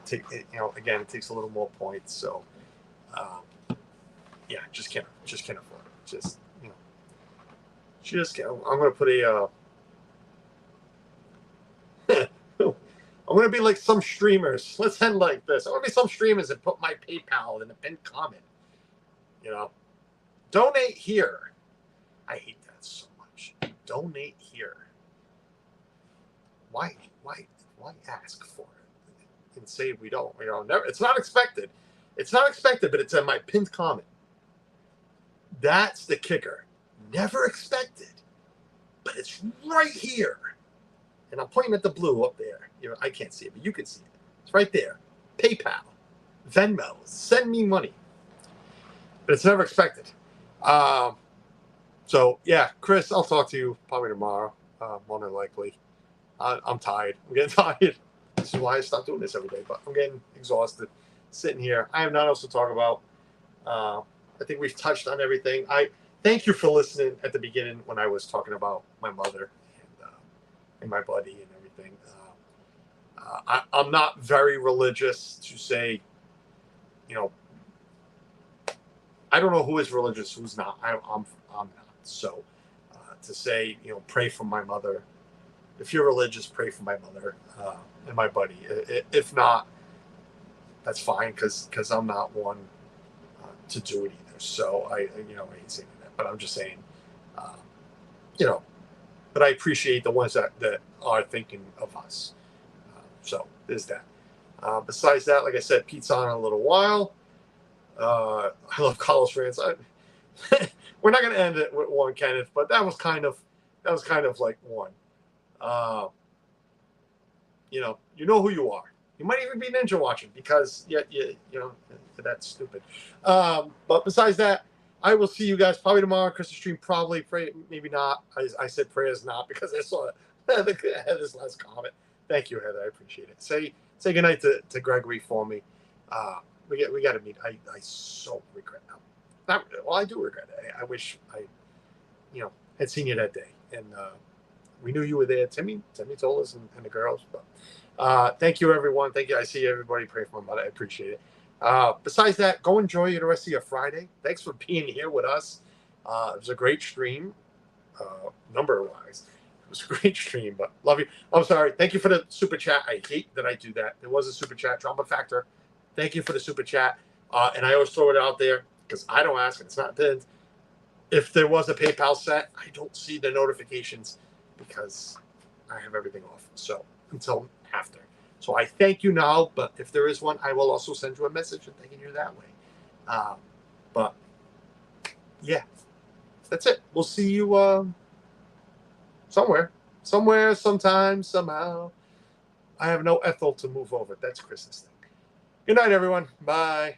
again, it takes a little more points. So, just can't afford it. Just can't. I'm going to put I'm going to be like some streamers. Let's end like this. I'm going to be some streamers that put my PayPal in the pinned comment. Donate here. I hate that so much. Donate here. Why ask for it and say we don't? Never. It's not expected. It's not expected, but it's in my pinned comment. That's the kicker. Never expected, but it's right here. And I'm pointing at the blue up there. I can't see it, but you can see it. It's right there. PayPal, Venmo, send me money. But it's never expected. So, yeah, Chris, I'll talk to you probably tomorrow, more than likely. I'm tired. I'm getting tired. This is why I stopped doing this every day. But I'm getting exhausted sitting here. I have nothing else to talk about. I think we've touched on everything. I thank you for listening at the beginning when I was talking about my mother and my buddy and everything. I'm not very religious to say, I don't know who is religious, who's not. I'm not. So to say, pray for my mother. If you're religious, pray for my mother and my buddy. If not, that's fine because I'm not one to do it either. So I ain't saying that, but I'm just saying, but I appreciate the ones that are thinking of us. So there's that. Besides that, like I said, Pete's on in a little while. I love Carlos Rants. We're not going to end it with one, Kenneth, but that was kind of like one. You know who you are. You might even be ninja watching because that's stupid. But besides that, I will see you guys probably tomorrow. Chris's stream probably, pray, maybe not. I said prayers not because I saw this last comment. Thank you, Heather. I appreciate it. Say goodnight to Gregory for me. We got to meet. I so regret now. I do regret it. I wish I had seen you that day. And we knew you were there. Timmy told us, and the girls. But thank you, everyone. Thank you. I see everybody pray for my mother. I appreciate it. Besides that, go enjoy the rest of your Friday. Thanks for being here with us. It was a great stream, number wise. It was a great stream, but love you. I'm sorry. Thank you for the super chat. I hate that I do that. There was a super chat, Drama Factor. Thank you for the super chat. And I always throw it out there because I don't ask, and it's not pinned. If there was a PayPal set, I don't see the notifications because I have everything off. So until after. So I thank you now, but if there is one, I will also send you a message and thanking you that way. But yeah, that's it. We'll see you somewhere, sometime, somehow. I have no Ethel to move over. That's Chris's thing. Good night, everyone. Bye.